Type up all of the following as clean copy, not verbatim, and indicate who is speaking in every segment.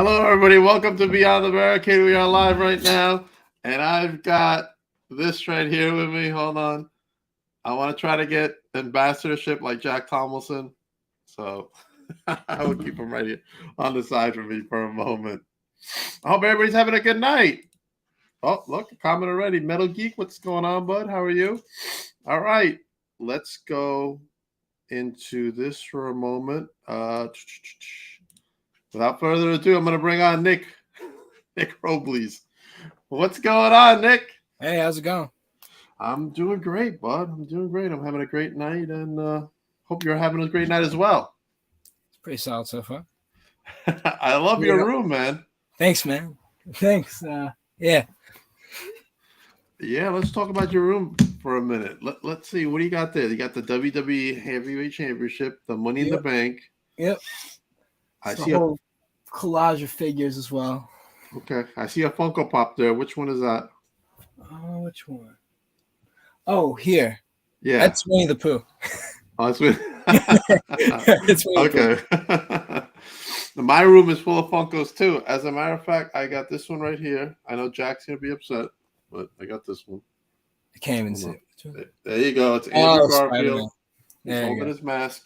Speaker 1: Hello, everybody. Welcome to Beyond the Barricade. We are live right now, and I've got this right here with me. Hold on. I want to try to get ambassadorship like Jack Tomlinson, so I will keep him right here on the side for me for a moment. I hope everybody's having a good night. Oh, look, a comment already. Metal Geek, what's going on, bud? How are you? All right, let's go into this for a moment. Without further ado, I'm going to bring on Nick Robles. What's going on, Nick?
Speaker 2: Hey, how's it going?
Speaker 1: I'm doing great, bud. I'm doing great. I'm having a great night, and hope you're having a great night as well.
Speaker 2: It's pretty solid so far.
Speaker 1: I love your room, man.
Speaker 2: Thanks, man. Thanks. Yeah.
Speaker 1: Yeah, let's talk about your room for a minute. Let's see. What do you got there? You got the WWE Heavyweight Championship, the Money in the Bank.
Speaker 2: Yep.
Speaker 1: I
Speaker 2: see
Speaker 1: see
Speaker 2: a whole collage of figures as well.
Speaker 1: Okay. I see a Funko Pop there. Which one is that?
Speaker 2: Oh, which one? Oh, here.
Speaker 1: Yeah.
Speaker 2: That's Winnie the Pooh.
Speaker 1: Oh, that's Winnie.
Speaker 2: It's Winnie
Speaker 1: okay.
Speaker 2: the Pooh.
Speaker 1: My room is full of Funkos too. As a matter of fact, I got this one right here. I know Jack's gonna be upset, but I got this one.
Speaker 2: I can't even see it.
Speaker 1: There you go. It's Andrew Garfield. He's holding his mask.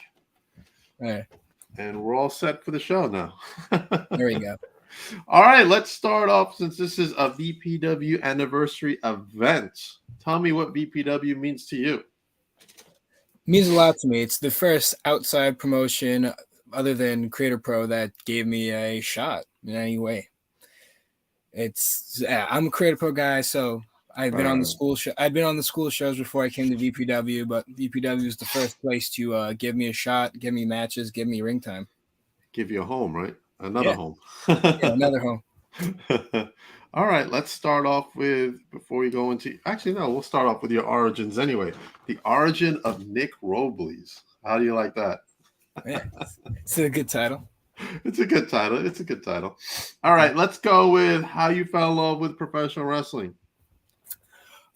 Speaker 2: Right.
Speaker 1: And we're all set for the show now.
Speaker 2: There we go.
Speaker 1: All right, let's start off since this is a VPW anniversary event. Tell me what VPW means to you.
Speaker 2: It means a lot to me. It's the first outside promotion other than Creator Pro that gave me a shot in any way. I'm a Creator Pro guy, so I've been on the school show. I've been on the school shows before I came to VPW, but VPW is the first place to give me a shot, give me matches, give me ring time.
Speaker 1: Give you a home, right? Another home.
Speaker 2: Another home.
Speaker 1: All right, let's start off with, before we go into, actually, no, we'll start off with your origins anyway. The origin of Nick Robles. How do you like that?
Speaker 2: Yeah, it's a good title.
Speaker 1: It's a good title. It's a good title. All right, let's go with how you fell in love with professional wrestling.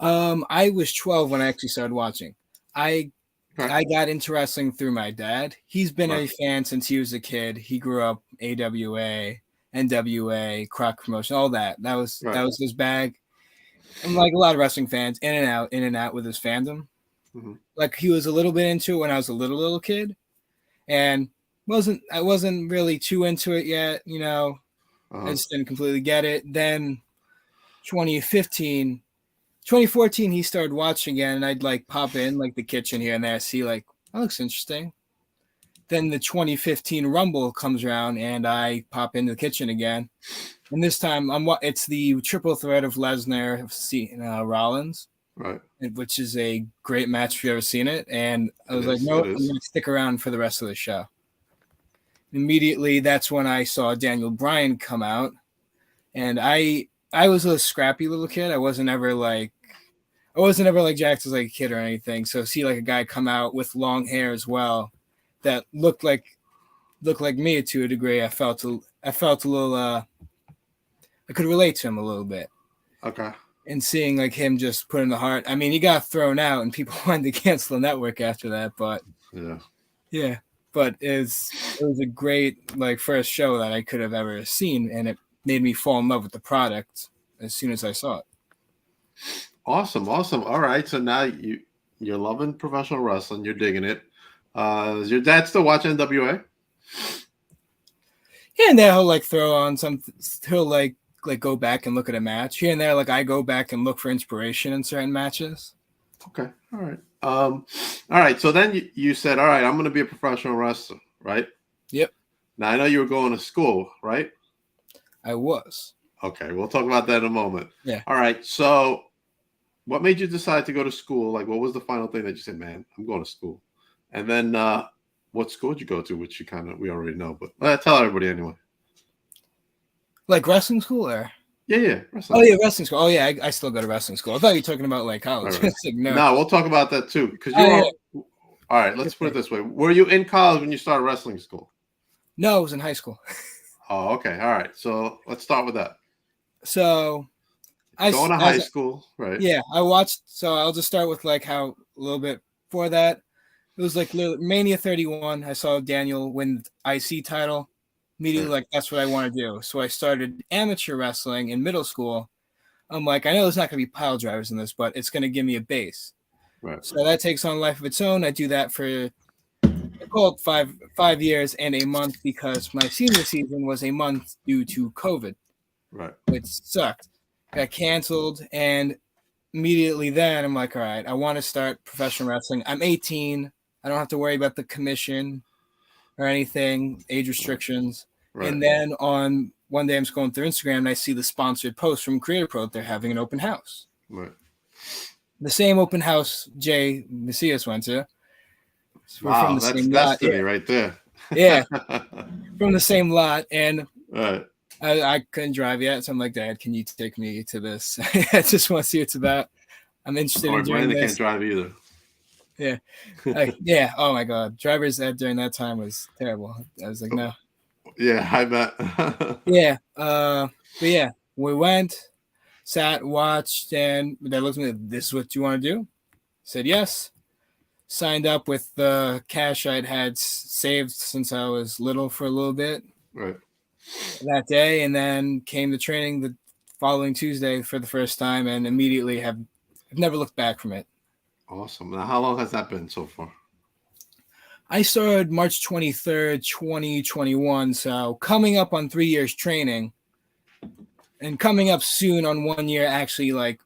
Speaker 2: I was 12 when I actually started watching. I got into wrestling through my dad. He's been a fan since he was a kid. He grew up AWA, NWA, Croc Promotion, all that. That was his bag. And like a lot of wrestling fans, in and out with his fandom. Mm-hmm. Like he was a little bit into it when I was a little kid, and I wasn't really too into it yet. You know, I just didn't completely get it. Then 2014, he started watching again, and I'd like pop in like the kitchen here and there, see like, that looks interesting. Then the 2015 Rumble comes around, and I pop into the kitchen again. And this time, it's the triple threat of Lesnar, Rollins,
Speaker 1: right?
Speaker 2: Which is a great match if you've ever seen it. And I was like, no, I'm going to stick around for the rest of the show. Immediately, that's when I saw Daniel Bryan come out, and I was a scrappy little kid. I wasn't ever like Jax as like a kid or anything. So see like a guy come out with long hair as well that looked like me to a degree. I felt a little I could relate to him a little bit.
Speaker 1: Okay.
Speaker 2: And seeing like him just put in the heart. I mean, he got thrown out and people wanted to cancel the network after that, but yeah. But it was a great like first show that I could have ever seen, and it made me fall in love with the product as soon as I saw it.
Speaker 1: Awesome. All right, so now you're loving professional wrestling. You're digging it. Is your dad still watching NWA?
Speaker 2: Here and there, he'll like throw on some. He'll like go back and look at a match. Here and there, like I go back and look for inspiration in certain matches.
Speaker 1: Okay. All right. All right. So then you said, all right, I'm going to be a professional wrestler, right?
Speaker 2: Yep.
Speaker 1: Now I know you were going to school, right?
Speaker 2: I was.
Speaker 1: Okay. We'll talk about that in a moment.
Speaker 2: Yeah.
Speaker 1: All right. So what made you decide to go to school? Like, what was the final thing that you said, man, I'm going to school? And then what school did you go to, which we already know, but tell everybody anyway.
Speaker 2: Like wrestling school or?
Speaker 1: Yeah.
Speaker 2: Wrestling school. Wrestling school. Oh, yeah, I still go to wrestling school. I thought you were talking about like college.
Speaker 1: Right.
Speaker 2: Like, no.
Speaker 1: No, we'll talk about that too. Because all right, let's put it this way. Were you in college when you started wrestling school?
Speaker 2: No, I was in high school.
Speaker 1: Oh, okay. All right. So let's start with that.
Speaker 2: So
Speaker 1: going to high school, right?
Speaker 2: Yeah, I watched. So I'll just start with like how a little bit before that. It was like Mania 31. I saw Daniel win the IC title. Immediately, like, that's what I want to do. So I started amateur wrestling in middle school. I'm like, I know there's not going to be pile drivers in this, but it's going to give me a base.
Speaker 1: Right.
Speaker 2: So that takes on a life of its own. I do that for, I call it 5 years and a month, because my senior season was a month due to COVID.
Speaker 1: Right.
Speaker 2: Which sucked. Got canceled, and immediately then I'm like, all right, I want to start professional wrestling. I'm 18. I don't have to worry about the commission or anything, age restrictions.
Speaker 1: Right.
Speaker 2: And then on one day I'm scrolling through Instagram and I see the sponsored post from Creator Pro that they're having an open house.
Speaker 1: Right.
Speaker 2: The same open house Jay Macias went to.
Speaker 1: So wow, that's destiny right there.
Speaker 2: Yeah. From the same lot. And
Speaker 1: right.
Speaker 2: I couldn't drive yet, so I'm like, Dad, can you take me to this? I just want to see what it's about. I'm interested in doing this.
Speaker 1: Can't drive either.
Speaker 2: Yeah. Yeah. Oh my God. Drivers during that time was terrible. I was like, no.
Speaker 1: Yeah, I bet.
Speaker 2: Yeah. But yeah, we went, sat, watched, and they looked at me, this is what you want to do? Said yes. Signed up with the cash I'd had saved since I was little for a little bit.
Speaker 1: Right.
Speaker 2: That day, and then came to training the following Tuesday for the first time, and immediately I've never looked back from it.
Speaker 1: Awesome. Now, how long has that been so far?
Speaker 2: I started March 23rd, 2021, so coming up on 3 years training, and coming up soon on 1 year actually, like,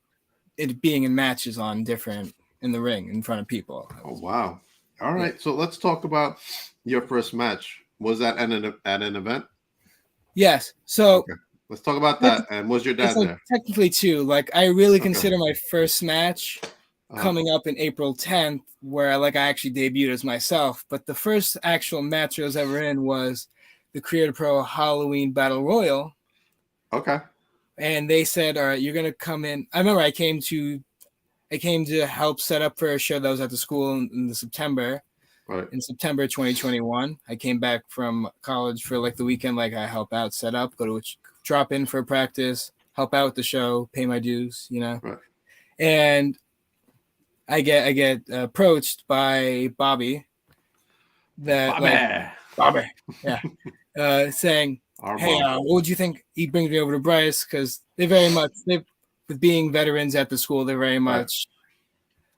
Speaker 2: it being in matches on different in the ring in front of people.
Speaker 1: Oh wow. All right. Yeah. So let's talk about your first match. Was that at an event?
Speaker 2: Yes. So
Speaker 1: okay. Let's talk about that. And was your dad there?
Speaker 2: Technically too. Like, I really consider my first match coming up in April 10th, where I actually debuted as myself. But the first actual match I was ever in was the Creator Pro Halloween Battle Royal.
Speaker 1: Okay.
Speaker 2: And they said, all right, you're gonna come in. I remember I came to help set up for a show that was at the school in the September.
Speaker 1: Right.
Speaker 2: In September 2021, I came back from college for like the weekend. Like, I help out, set up, go to drop in for practice, help out with the show, pay my dues, you know.
Speaker 1: Right.
Speaker 2: And I get approached by Bobby. Bobby, yeah, saying, "Hey, what would you think?" He brings me over to Bryce, because with being veterans at the school, they're very much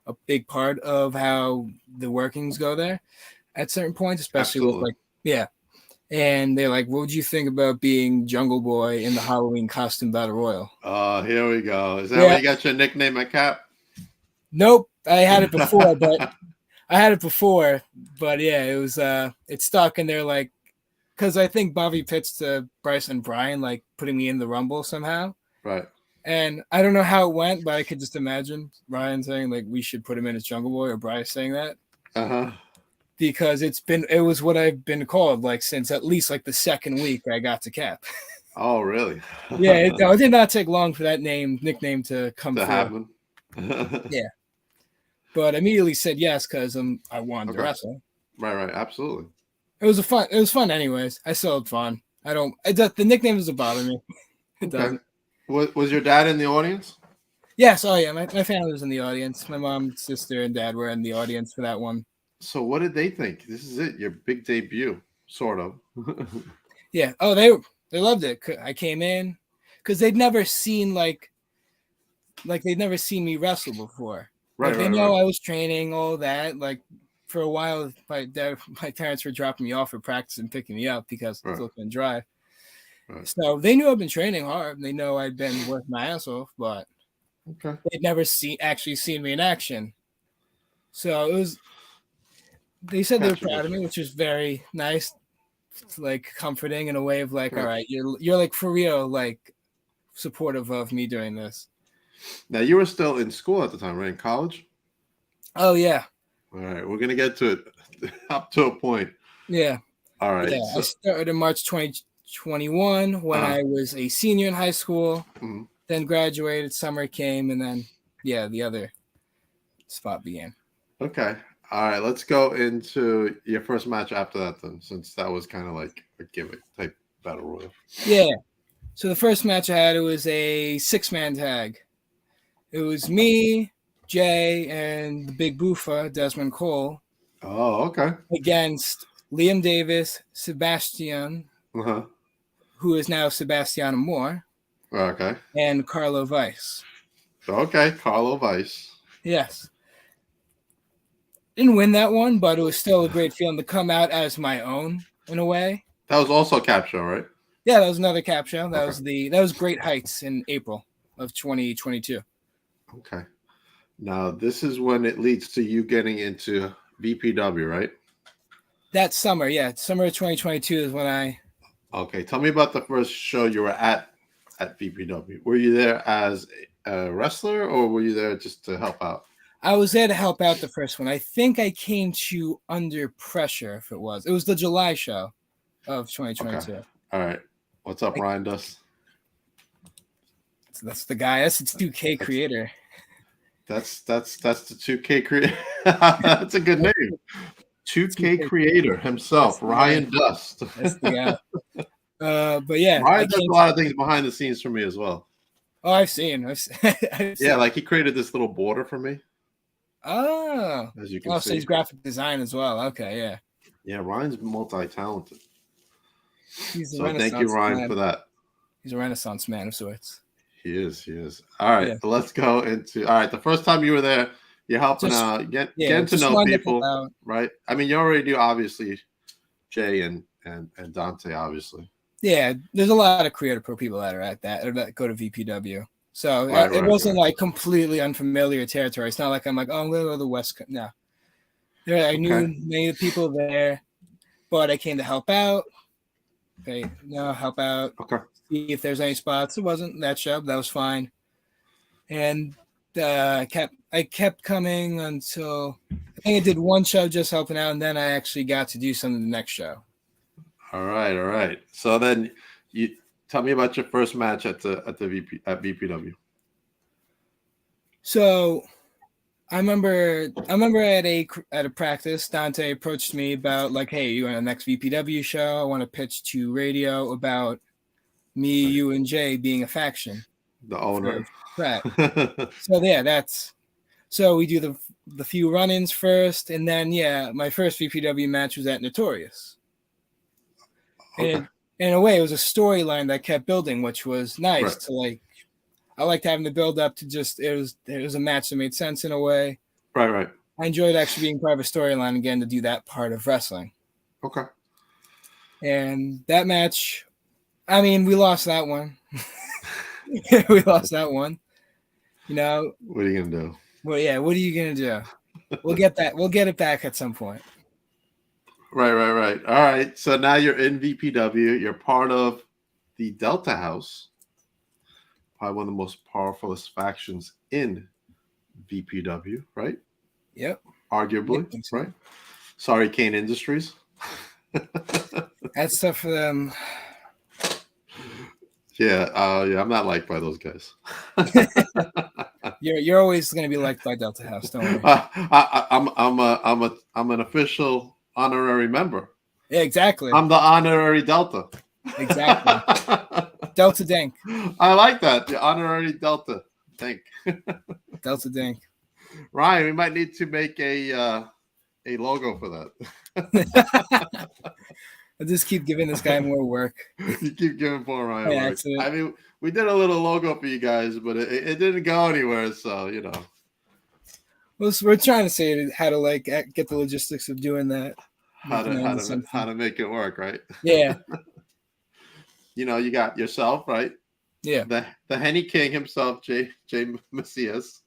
Speaker 2: a big part of how the workings go there at certain points, especially with and they're like, what would you think about being Jungle Boy in the Halloween costume battle royal?
Speaker 1: Oh, here we go. Is that where you got your nickname at Cap?
Speaker 2: Nope. I had it before, but yeah, it was it stuck, and they're like, because I think Bobby pitched to Bryce and Brian, like, putting me in the Rumble somehow.
Speaker 1: Right.
Speaker 2: And I don't know how it went, but I could just imagine Brian saying, like, we should put him in as Jungle Boy, or Bryce saying that.
Speaker 1: Uh-huh.
Speaker 2: Because it was what I've been called, like, since at least like the second week I got to Cap.
Speaker 1: Oh, really?
Speaker 2: Yeah, it did not take long for that nickname to come through.
Speaker 1: Happen.
Speaker 2: Yeah. But I immediately said yes, because I wanted to wrestle.
Speaker 1: Right, absolutely.
Speaker 2: It was fun anyways. I still had fun. The nickname doesn't bother me. It doesn't.
Speaker 1: Was your dad in the audience?
Speaker 2: Yes. Oh, yeah. My family was in the audience. My mom, sister, and dad were in the audience for that one.
Speaker 1: So what did they think? This is it, your big debut, sort of.
Speaker 2: Yeah. Oh, they loved it. I came in because they'd never seen they'd never seen me wrestle before.
Speaker 1: Right.
Speaker 2: They know I was training, all that. Like, for a while, my parents were dropping me off for practice and picking me up because I was looking to drive. Right. So they knew I've been training hard. They know I'd been working my ass off, but they'd never actually seen me in action. So it was. They said they were proud of me, which was very nice, like, comforting in a way of like, all right, you're like for real, like, supportive of me doing this.
Speaker 1: Now, you were still in school at the time, right? In college?
Speaker 2: Oh yeah.
Speaker 1: All right, we're gonna get to it up to a point.
Speaker 2: Yeah.
Speaker 1: All right.
Speaker 2: Yeah, I started in March 2021 when I was a senior in high school. Mm-hmm. Then graduated. Summer came, and then the other spot began.
Speaker 1: Okay. All right, let's go into your first match after that then, since that was kind of like a gimmick type battle royal.
Speaker 2: Yeah. So the first match I had, it was a 6-man tag. It was me, Jay, and the big boofa, Desmond Cole.
Speaker 1: Oh, okay.
Speaker 2: Against Liam Davis, Sebastian,
Speaker 1: Uh-huh.
Speaker 2: who is now Sebastian Moore,
Speaker 1: Okay.
Speaker 2: and Carlo Weiss.
Speaker 1: Okay, Carlo Weiss.
Speaker 2: Yes. Didn't win that one, but it was still a great feeling to come out as my own in a way.
Speaker 1: That was also a cap show, right?
Speaker 2: Yeah, that was another cap show.
Speaker 1: Okay.
Speaker 2: That was Great Heights in April of 2022.
Speaker 1: Okay. Now this is when it leads to you getting into VPW, right?
Speaker 2: That summer, yeah, summer of 2022 is when I.
Speaker 1: Okay. Tell me about the first show you were at VPW. Were you there as a wrestler or were you there just to help out?
Speaker 2: I was there to help out the first one. I think I came to Under Pressure. If it was the July show of 2022.
Speaker 1: Okay. All right. What's up, Ryan Dust?
Speaker 2: That's the guy. That's the 2K creator.
Speaker 1: That's the 2K creator. That's a good name. 2K creator himself, Ryan Dust.
Speaker 2: That's the guy. But yeah,
Speaker 1: Ryan does a lot of things behind the scenes for me as well.
Speaker 2: Oh, I've seen.
Speaker 1: Yeah, like he created this little border for me.
Speaker 2: Oh,
Speaker 1: as you can see.
Speaker 2: So he's graphic design as well. Okay, yeah.
Speaker 1: Yeah, Ryan's multi-talented.
Speaker 2: So
Speaker 1: thank you, Ryan, for that.
Speaker 2: He's a Renaissance man of sorts.
Speaker 1: He is. All right, so let's go into. All right, the first time you were there, you're helping out, getting to know people, right? I mean, you already knew, obviously, Jay and Dante, obviously.
Speaker 2: Yeah, there's a lot of Creator Pro people that are at that or that go to VPW. So it wasn't like completely unfamiliar territory. It's not like I'm like, oh, I'm going to go to the West Coast. No. I knew many of the people there, but I came to help out. Help out.
Speaker 1: Okay.
Speaker 2: See if there's any spots. It wasn't that show. That was fine. And I kept coming until I think I did one show just helping out, and then I actually got to do something the next show.
Speaker 1: All right. So then you tell me about your first match at VPW.
Speaker 2: So I remember at a practice, Dante approached me about like, hey, you want the next VPW show? I want to pitch to radio about me, you, and Jay being a faction.
Speaker 1: The owner.
Speaker 2: Right. So we do the few run-ins first, and then my first VPW match was at Notorious. Okay. And in a way, it was a storyline that kept building, which was nice to like. I liked having the build up to just it was a match that made sense in a way.
Speaker 1: Right.
Speaker 2: I enjoyed actually being part of a storyline again to do that part of wrestling.
Speaker 1: Okay.
Speaker 2: And that match, I mean, we lost that one. We lost that one. You know.
Speaker 1: What are you gonna do?
Speaker 2: Well, yeah. What are you gonna do? We'll get that. We'll get it back at some point.
Speaker 1: Right. All right. So now you're in VPW. You're part of the Delta House. Probably one of the most powerfulest factions in VPW, right?
Speaker 2: Yep.
Speaker 1: Arguably, right? Sorry, Kane Industries.
Speaker 2: That's stuff for them.
Speaker 1: Yeah, I'm not liked by those guys.
Speaker 2: You're always going to be liked by Delta House, don't worry.
Speaker 1: I'm an official honorary member.
Speaker 2: Yeah, exactly.
Speaker 1: I'm the honorary Delta.
Speaker 2: Exactly. Delta Dink.
Speaker 1: I like that. The honorary Delta Dink.
Speaker 2: Delta Dink.
Speaker 1: Ryan, we might need to make a logo for that.
Speaker 2: I'll just keep giving this guy more work.
Speaker 1: You keep giving poor Ryan work. I mean, we did a little logo for you guys, but it didn't go anywhere, so you know.
Speaker 2: Well, so we're trying to say how to like get the logistics of doing that.
Speaker 1: How to make it work, right?
Speaker 2: Yeah.
Speaker 1: You know, you got yourself, right?
Speaker 2: Yeah.
Speaker 1: The Henny King himself, Jay Macias,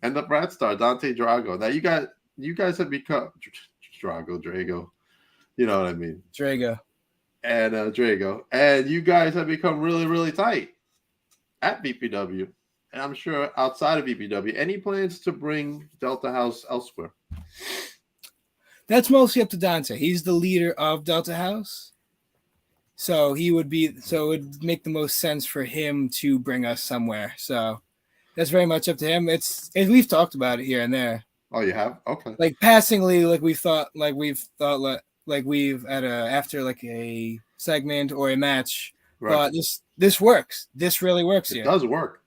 Speaker 1: and the Brat Star, Dante Drago. Now you guys have become Drago. You know what I mean?
Speaker 2: Drago.
Speaker 1: And Drago. And you guys have become really, really tight at VPW. And I'm sure outside of VPW. Any plans to bring Delta House elsewhere?
Speaker 2: That's mostly up to Dante. He's the leader of Delta House. So it would make the most sense for him to bring us somewhere. So that's very much up to him. We've talked about it here and there.
Speaker 1: Oh, you have? Okay.
Speaker 2: Like passingly, after like a segment or a match, thought this works. This really works here.
Speaker 1: It does work.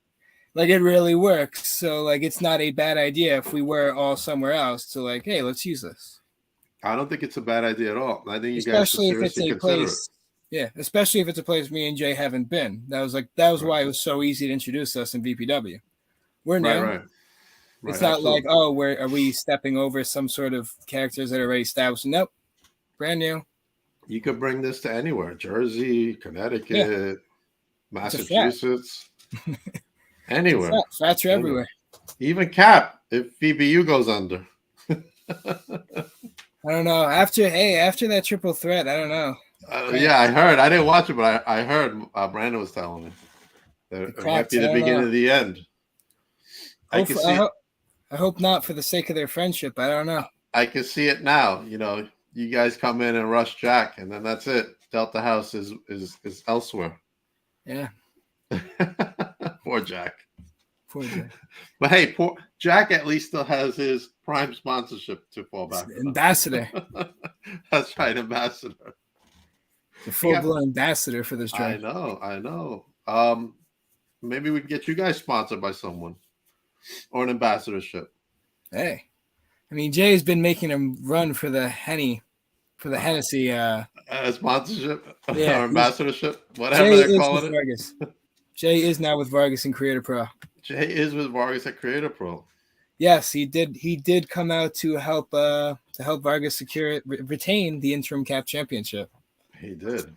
Speaker 2: Like it really works. So like it's not a bad idea if we were all somewhere else to like, hey, let's use this.
Speaker 1: I don't think it's a bad idea at all. I think you
Speaker 2: especially
Speaker 1: guys should seriously consider it.
Speaker 2: Yeah, especially if it's a place me and Jay haven't been. That was why it was so easy to introduce us in VPW. We're
Speaker 1: Right,
Speaker 2: new.
Speaker 1: right,
Speaker 2: It's
Speaker 1: right.
Speaker 2: not like,
Speaker 1: Absolutely.
Speaker 2: oh, are we stepping over some sort of characters that are already established? Nope, brand new.
Speaker 1: You could bring this to anywhere: Jersey,
Speaker 2: Yeah,
Speaker 1: Connecticut,
Speaker 2: it's a fat.
Speaker 1: Massachusetts,
Speaker 2: It's a
Speaker 1: anywhere,
Speaker 2: fat. Fats are
Speaker 1: anywhere.
Speaker 2: everywhere.
Speaker 1: Even Cap if VBU goes under.
Speaker 2: I don't know. After that triple threat, I don't know.
Speaker 1: Yeah, I heard. I didn't watch it, but I heard Brandon was telling me that
Speaker 2: The
Speaker 1: it might be
Speaker 2: cracks. I
Speaker 1: the
Speaker 2: don't
Speaker 1: beginning
Speaker 2: know.
Speaker 1: of the end. I can
Speaker 2: Hopefully,
Speaker 1: see it.
Speaker 2: I hope not for the sake of their friendship. I don't know.
Speaker 1: I can see it now. You guys come in and rush Jack, and then that's it. Delta House is elsewhere.
Speaker 2: Yeah,
Speaker 1: Poor Jack.
Speaker 2: poor Jay.
Speaker 1: But hey, poor Jack at least still has his Prime sponsorship to fall back
Speaker 2: Ambassador,
Speaker 1: on. That's right, ambassador.
Speaker 2: the
Speaker 1: He
Speaker 2: full
Speaker 1: got,
Speaker 2: blown ambassador for this
Speaker 1: I
Speaker 2: drink.
Speaker 1: know, I know. Maybe we can get you guys sponsored by someone or an ambassadorship.
Speaker 2: Hey, I mean, Jay's been making him run for the Hennessy.
Speaker 1: Sponsorship
Speaker 2: Yeah,
Speaker 1: or ambassadorship, whatever
Speaker 2: Jay
Speaker 1: they're
Speaker 2: is with
Speaker 1: calling it.
Speaker 2: Vargas. Jay is now with Vargas and Creator Pro.
Speaker 1: Jay is with Vargas at Creator Pro.
Speaker 2: Yes, he did. He did come out to help Vargas retain the interim cap championship.
Speaker 1: He did.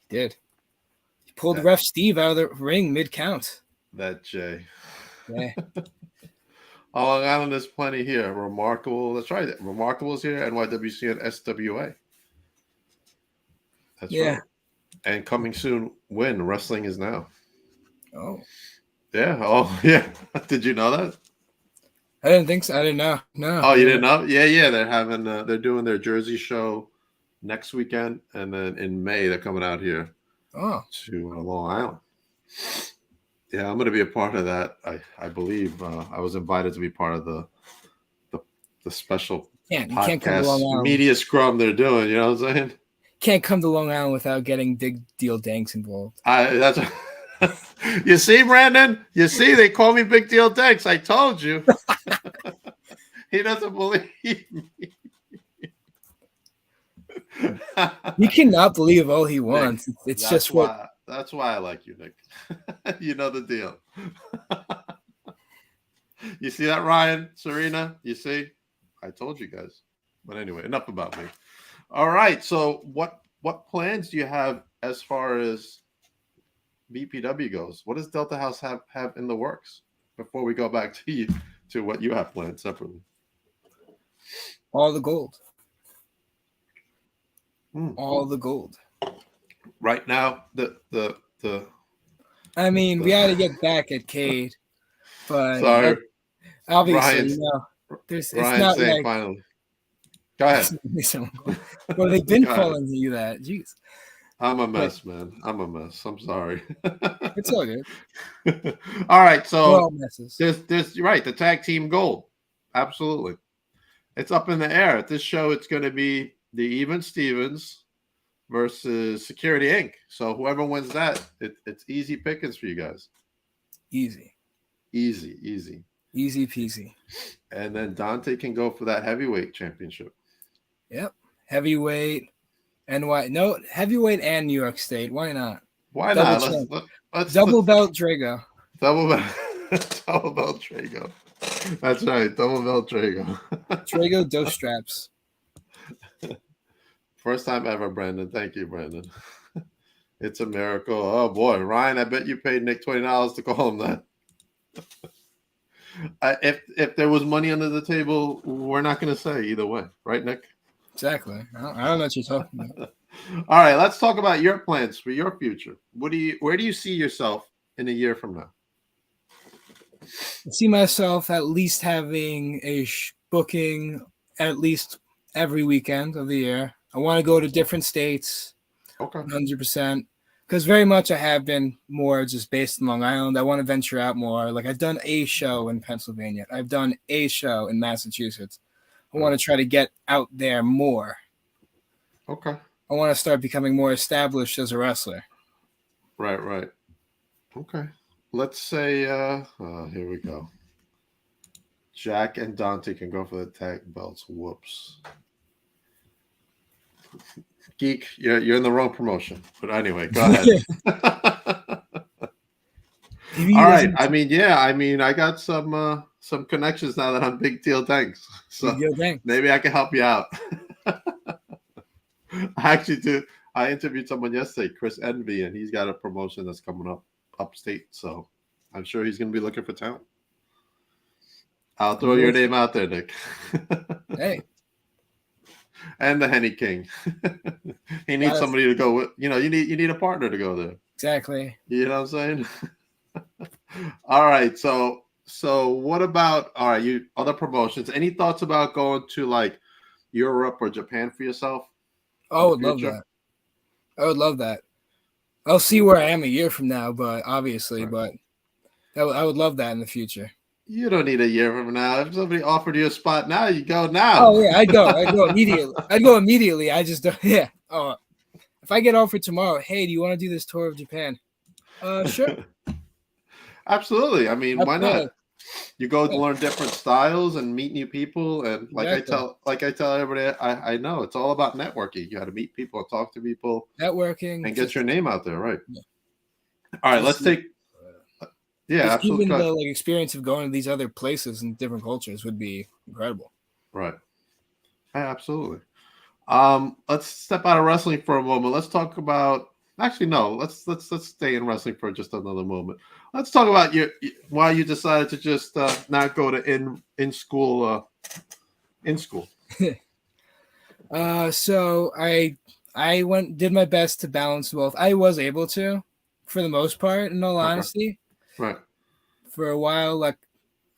Speaker 2: He did. He pulled
Speaker 1: That,
Speaker 2: ref Steve out of the ring mid count.
Speaker 1: that Jay.
Speaker 2: Yeah.
Speaker 1: On Long Island, there's plenty here. Remarkable. That's right. Remarkable's here. NYWC and SWA. That's right. And coming soon, Win Wrestling is now.
Speaker 2: Oh.
Speaker 1: Yeah. Oh, yeah. Did you know that?
Speaker 2: I didn't think so. I didn't know. No.
Speaker 1: Oh, you didn't know? Yeah, yeah. They're doing their Jersey show next weekend, and then in May they're coming out here to Long Island. Yeah, I'm going to be a part of that. I believe I was invited to be part of the special podcast media scrum they're doing. You know what I'm saying?
Speaker 2: Can't come to Long Island without getting Big Deal Danks involved.
Speaker 1: That's you see, Brandon. You see, they call me Big Deal Danks. I told you. He doesn't believe me.
Speaker 2: He cannot believe all he wants.
Speaker 1: Nick,
Speaker 2: it's just what.
Speaker 1: That's why I like you, Nick. You know the deal. You see that, Ryan, Serena? You see? I told you guys. But anyway, enough about me. All right. So what plans do you have as far as BPW goes? What does Delta House have in the works before we go back to you to what you have planned separately?
Speaker 2: All the gold. All the gold.
Speaker 1: Right now,
Speaker 2: I mean, we ought to get back at Cade, but
Speaker 1: sorry,
Speaker 2: obviously, it's not
Speaker 1: saying
Speaker 2: like
Speaker 1: finally. Go ahead.
Speaker 2: Well, they've been calling you that. Jeez.
Speaker 1: I'm a mess, man. I'm a mess. I'm sorry.
Speaker 2: It's all good.
Speaker 1: All right, so
Speaker 2: we're all messes.
Speaker 1: There's right, the tag team gold. Absolutely. It's up in the air. At this show, it's going to be the Even Stevens versus Security Inc. So whoever wins that, it's easy pickings for you guys.
Speaker 2: Easy peasy.
Speaker 1: And then Dante can go for that heavyweight championship.
Speaker 2: Yep, heavyweight heavyweight and New York State. Why not?
Speaker 1: Why not? Let's
Speaker 2: double belt Drago.
Speaker 1: Double belt Drago. That's right, double belt Drago.
Speaker 2: Drago dos straps.
Speaker 1: First time ever, Brandon. Thank you, Brandon. It's a miracle. Oh boy, Ryan, I bet you paid Nick $20 to call him that. If there was money under the table, we're not going to say either way, right, Nick?
Speaker 2: Exactly. I don't know what you're talking about.
Speaker 1: All right, let's talk about your plans for your future. Where do you see yourself in a year from now?
Speaker 2: I see myself at least having a booking at least every weekend of the year. I want to go to different states.
Speaker 1: Okay.
Speaker 2: 100%. Because very much I have been more just based in Long Island. I want to venture out more. Like I've done a show in Pennsylvania. I've done a show in Massachusetts. I want to try to get out there more.
Speaker 1: Okay.
Speaker 2: I want to start becoming more established as a wrestler.
Speaker 1: Right. Okay. Let's say, here we go. Jack and Dante can go for the tag belts. Whoops. Geek, you're in the wrong promotion. But anyway, go ahead. All right. I mean, yeah. I mean, I got some connections now that I'm Big Deal Thanks. So maybe I can help you out. I actually do. I interviewed someone yesterday, Chris Envy, and he's got a promotion that's coming up upstate. So I'm sure he's going to be looking for talent. I'll throw your name out there, Nick.
Speaker 2: Hey.
Speaker 1: And the Henny King. He needs somebody to go with. You need a partner to go there.
Speaker 2: Exactly.
Speaker 1: You know what I'm saying? All right. So what about you other promotions? Any thoughts about going to like Europe or Japan for yourself?
Speaker 2: I would love that. I would love that. I'll see where I am a year from now, but obviously, but I would love that in the future.
Speaker 1: You don't need a year from now. If somebody offered you a spot now, you go now.
Speaker 2: Oh yeah, I'd go immediately. I'd go immediately. I just don't. Yeah. Oh, if I get offered tomorrow, hey, do you want to do this tour of Japan? Sure.
Speaker 1: Absolutely. I mean, why not? You go learn different styles and meet new people, and like I tell everybody, I know it's all about networking. You got to meet people and talk to people,
Speaker 2: networking,
Speaker 1: and get your name out there, right? Yeah. All right, let's take. Yeah, absolutely.
Speaker 2: Even the experience of going to these other places and different cultures would be incredible.
Speaker 1: Right. Yeah, absolutely. Let's step out of wrestling for a moment. Let's talk about. Actually, no. Let's stay in wrestling for just another moment. Let's talk about why you decided to just not go to in school.
Speaker 2: So I did my best to balance both. I was able to, for the most part, in all honesty.
Speaker 1: Right.
Speaker 2: For a while, like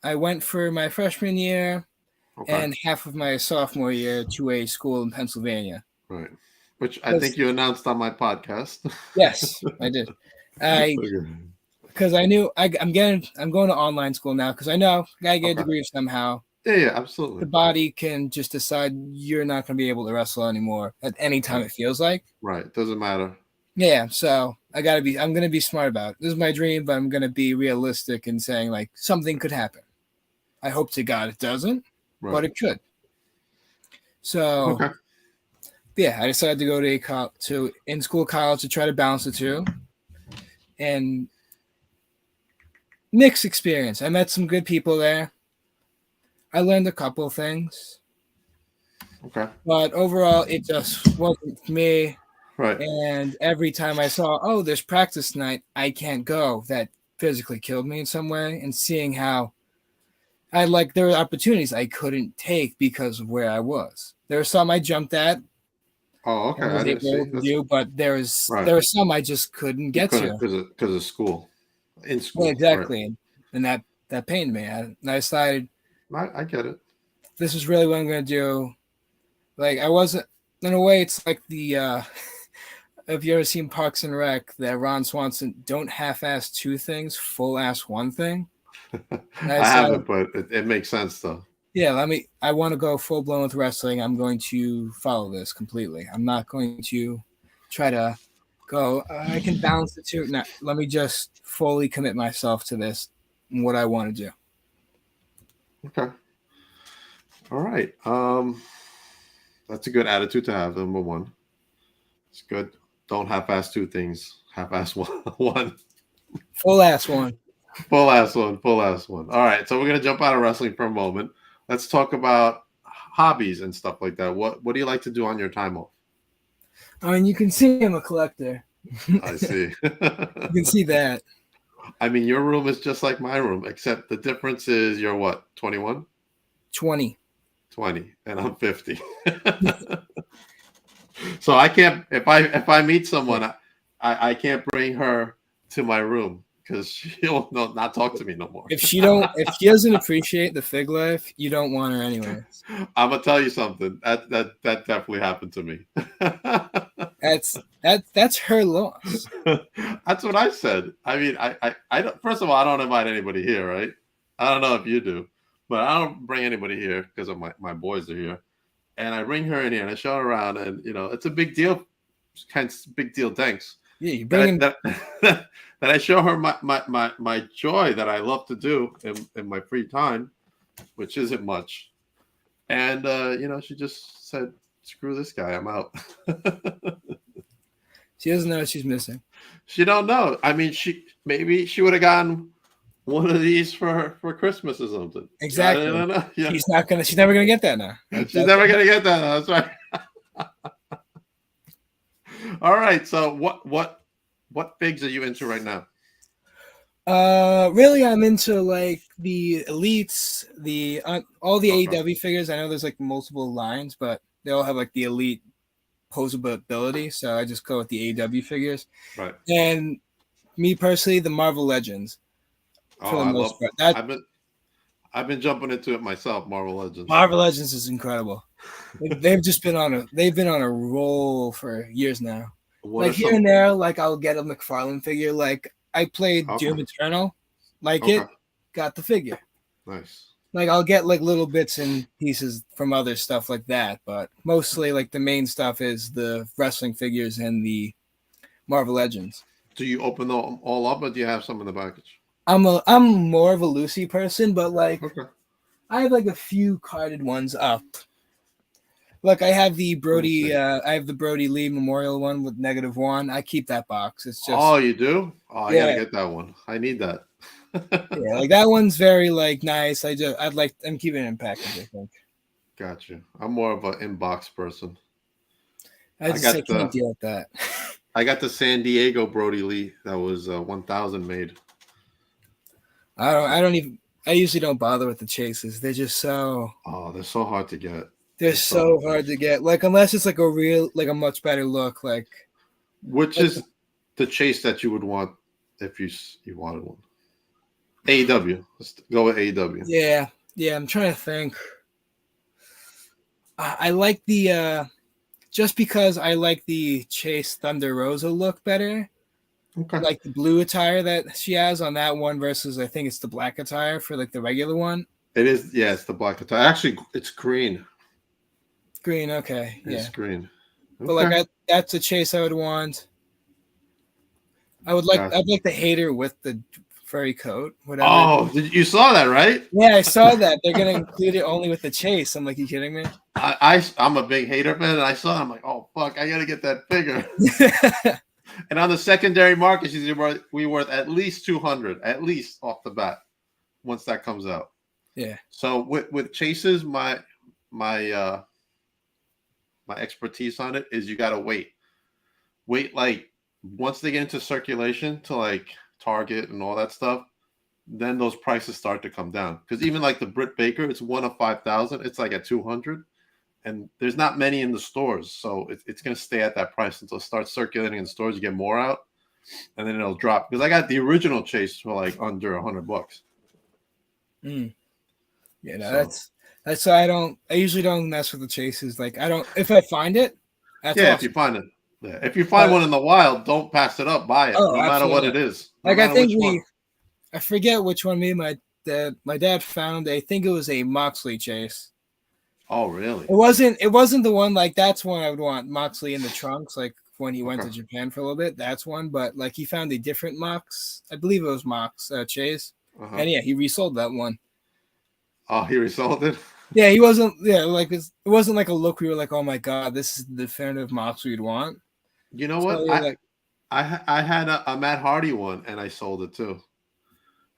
Speaker 2: I went for my freshman year and half of my sophomore year to a school in Pennsylvania.
Speaker 1: Right. Which I think you announced on my podcast.
Speaker 2: Yes, I did. Because I knew I'm going to online school now because I know I gotta get a degree somehow.
Speaker 1: Yeah, absolutely.
Speaker 2: The body can just decide you're not going to be able to wrestle anymore at any time it feels like.
Speaker 1: Right. Doesn't matter.
Speaker 2: Yeah, so I'm going to be smart about it. This is my dream, but I'm going to be realistic in saying like something could happen. I hope to God it doesn't, but it could. So, yeah, I decided to go to in-school college to try to balance the two. And mixed experience. I met some good people there. I learned a couple of things.
Speaker 1: Okay.
Speaker 2: But overall, it just wasn't for me.
Speaker 1: Right.
Speaker 2: And every time I saw, there's practice night, I can't go. That physically killed me in some way. And seeing how there were opportunities I couldn't take because of where I was. There were some I jumped at.
Speaker 1: Oh, okay. I didn't see.
Speaker 2: But there were some I just couldn't get to
Speaker 1: because of school. In school.
Speaker 2: Yeah, exactly. Right. And that pained me. I decided.
Speaker 1: I get it.
Speaker 2: This is really what I'm going to do. Like I wasn't. In a way, it's like the. Have you ever seen Parks and Rec? That Ron Swanson don't half-ass two things, full-ass one thing.
Speaker 1: I haven't, but it makes sense though.
Speaker 2: Yeah, I want to go full-blown with wrestling. I'm going to follow this completely. I'm not going to try to go. I can balance the two. No, let me just fully commit myself to this and what I want to do.
Speaker 1: Okay. All right. That's a good attitude to have. Number one, it's good. Don't half-ass two things. Half-ass one.
Speaker 2: Full-ass one.
Speaker 1: Full-ass one. All right. So we're gonna jump out of wrestling for a moment. Let's talk about hobbies and stuff like that. What do you like to do on your time off?
Speaker 2: I mean, you can see I'm a collector.
Speaker 1: I see.
Speaker 2: You can see that.
Speaker 1: I mean, your room is just like my room, except the difference is you're what, 21?
Speaker 2: 20.
Speaker 1: 20, and I'm 50. So I can't, if I meet someone, I can't bring her to my room because she'll not talk to me no more.
Speaker 2: If she doesn't appreciate the fig life, you don't want her anywhere.
Speaker 1: I'm gonna tell you something. That definitely happened to me.
Speaker 2: That's her loss.
Speaker 1: That's what I said. I mean, I don't, first of all, I don't invite anybody here, right? I don't know if you do, but I don't bring anybody here because of my boys are here. And I bring her in here and I show her around, and it's a big deal. It's kind of big deal. Thanks.
Speaker 2: Yeah, you bring
Speaker 1: that I show her my joy that I love to do in my free time, which isn't much. And she just said, screw this guy, I'm out.
Speaker 2: She doesn't know what she's missing.
Speaker 1: She don't know. I mean, maybe she would have gotten one of these for Christmas or something.
Speaker 2: Exactly.
Speaker 1: I don't know. Yeah.
Speaker 2: She's never gonna get that now.
Speaker 1: She's never gonna get that. That's right. All right. So what figs are you into right now?
Speaker 2: Really, I'm into like the elites, all the AEW figures. I know there's like multiple lines, but they all have like the elite posable ability. So I just go with the AEW figures.
Speaker 1: Right.
Speaker 2: And me personally, the Marvel Legends.
Speaker 1: For the most part. I've been jumping into it myself. Marvel Legends.
Speaker 2: Marvel Legends is incredible. They've been on a roll for years now. Like here and there, like I'll get a McFarlane figure. Like I played Doom Eternal, it, got the figure.
Speaker 1: Nice.
Speaker 2: Like I'll get like little bits and pieces from other stuff like that, but mostly like the main stuff is the wrestling figures and the Marvel Legends.
Speaker 1: Do you open them all up, or do you have some in the package?
Speaker 2: I'm more of a Lucy person, but like I have like a few carded ones up. Look, I have the Brody Lee Memorial one with -1. I keep that box. It's just
Speaker 1: you do? Oh, I gotta get that one. I need that.
Speaker 2: Yeah, like that one's very like nice. I'm keeping it in package, I think.
Speaker 1: Gotcha. I'm more of an inbox person.
Speaker 2: I can't deal with that.
Speaker 1: I got the San Diego Brody Lee that was 1,000 made.
Speaker 2: I usually don't bother with the chases. They're just so.
Speaker 1: Oh, they're so hard to get.
Speaker 2: They're so hard to get. Like unless it's like a much better look. Like,
Speaker 1: which is the chase that you would want if you wanted one? AEW. Let's go with AEW.
Speaker 2: Yeah. I'm trying to think. I like the just because I like the Chase Thunder Rosa look better.
Speaker 1: Okay.
Speaker 2: Like the blue attire that she has on that one versus I think it's the black attire for like the regular one.
Speaker 1: It is, yeah, it's the black attire. Actually, it's green.
Speaker 2: Green, okay.
Speaker 1: It's green. Okay.
Speaker 2: But like that's a chase I would want. I'd like the hater with the furry coat. Whatever.
Speaker 1: Oh, you saw that, right?
Speaker 2: Yeah, I saw that. They're gonna include it only with the chase. I'm like, you kidding me?
Speaker 1: I'm a big hater fan, and I saw it. I'm like, oh fuck, I gotta get that figure. And on the secondary market, she's worth at least 200, at least off the bat, once that comes out.
Speaker 2: Yeah.
Speaker 1: So with chases, my expertise on it is you gotta wait like once they get into circulation to like Target and all that stuff, then those prices start to come down. Because even like the Britt Baker, it's one of 5,000. It's like at 200, and there's not many in the stores, so it's gonna stay at that price until it starts circulating in the stores. You get more out, and then it'll drop. Because I got the original chase for like under $100.
Speaker 2: Yeah, no, that's why I usually don't mess with the chases. Like if I find it,
Speaker 1: that's awesome. If you find it. Yeah, if you find one in the wild, don't pass it up. Buy it, no matter what it is.
Speaker 2: Like I think I forget which one me and my dad found. I think it was a Moxley chase.
Speaker 1: Oh, really?
Speaker 2: It wasn't the one like that's one I would want Moxley in the trunks. Like when he went to Japan for a little bit, that's one. But like he found a different Mox. I believe it was Mox chase, and yeah, he resold that one.
Speaker 1: Oh, he resold it.
Speaker 2: Yeah, he wasn't. Yeah, like it wasn't like a look we were like, oh my god, this is the definitive Mox we'd want.
Speaker 1: You know what? I had a Matt Hardy one, and I sold it too.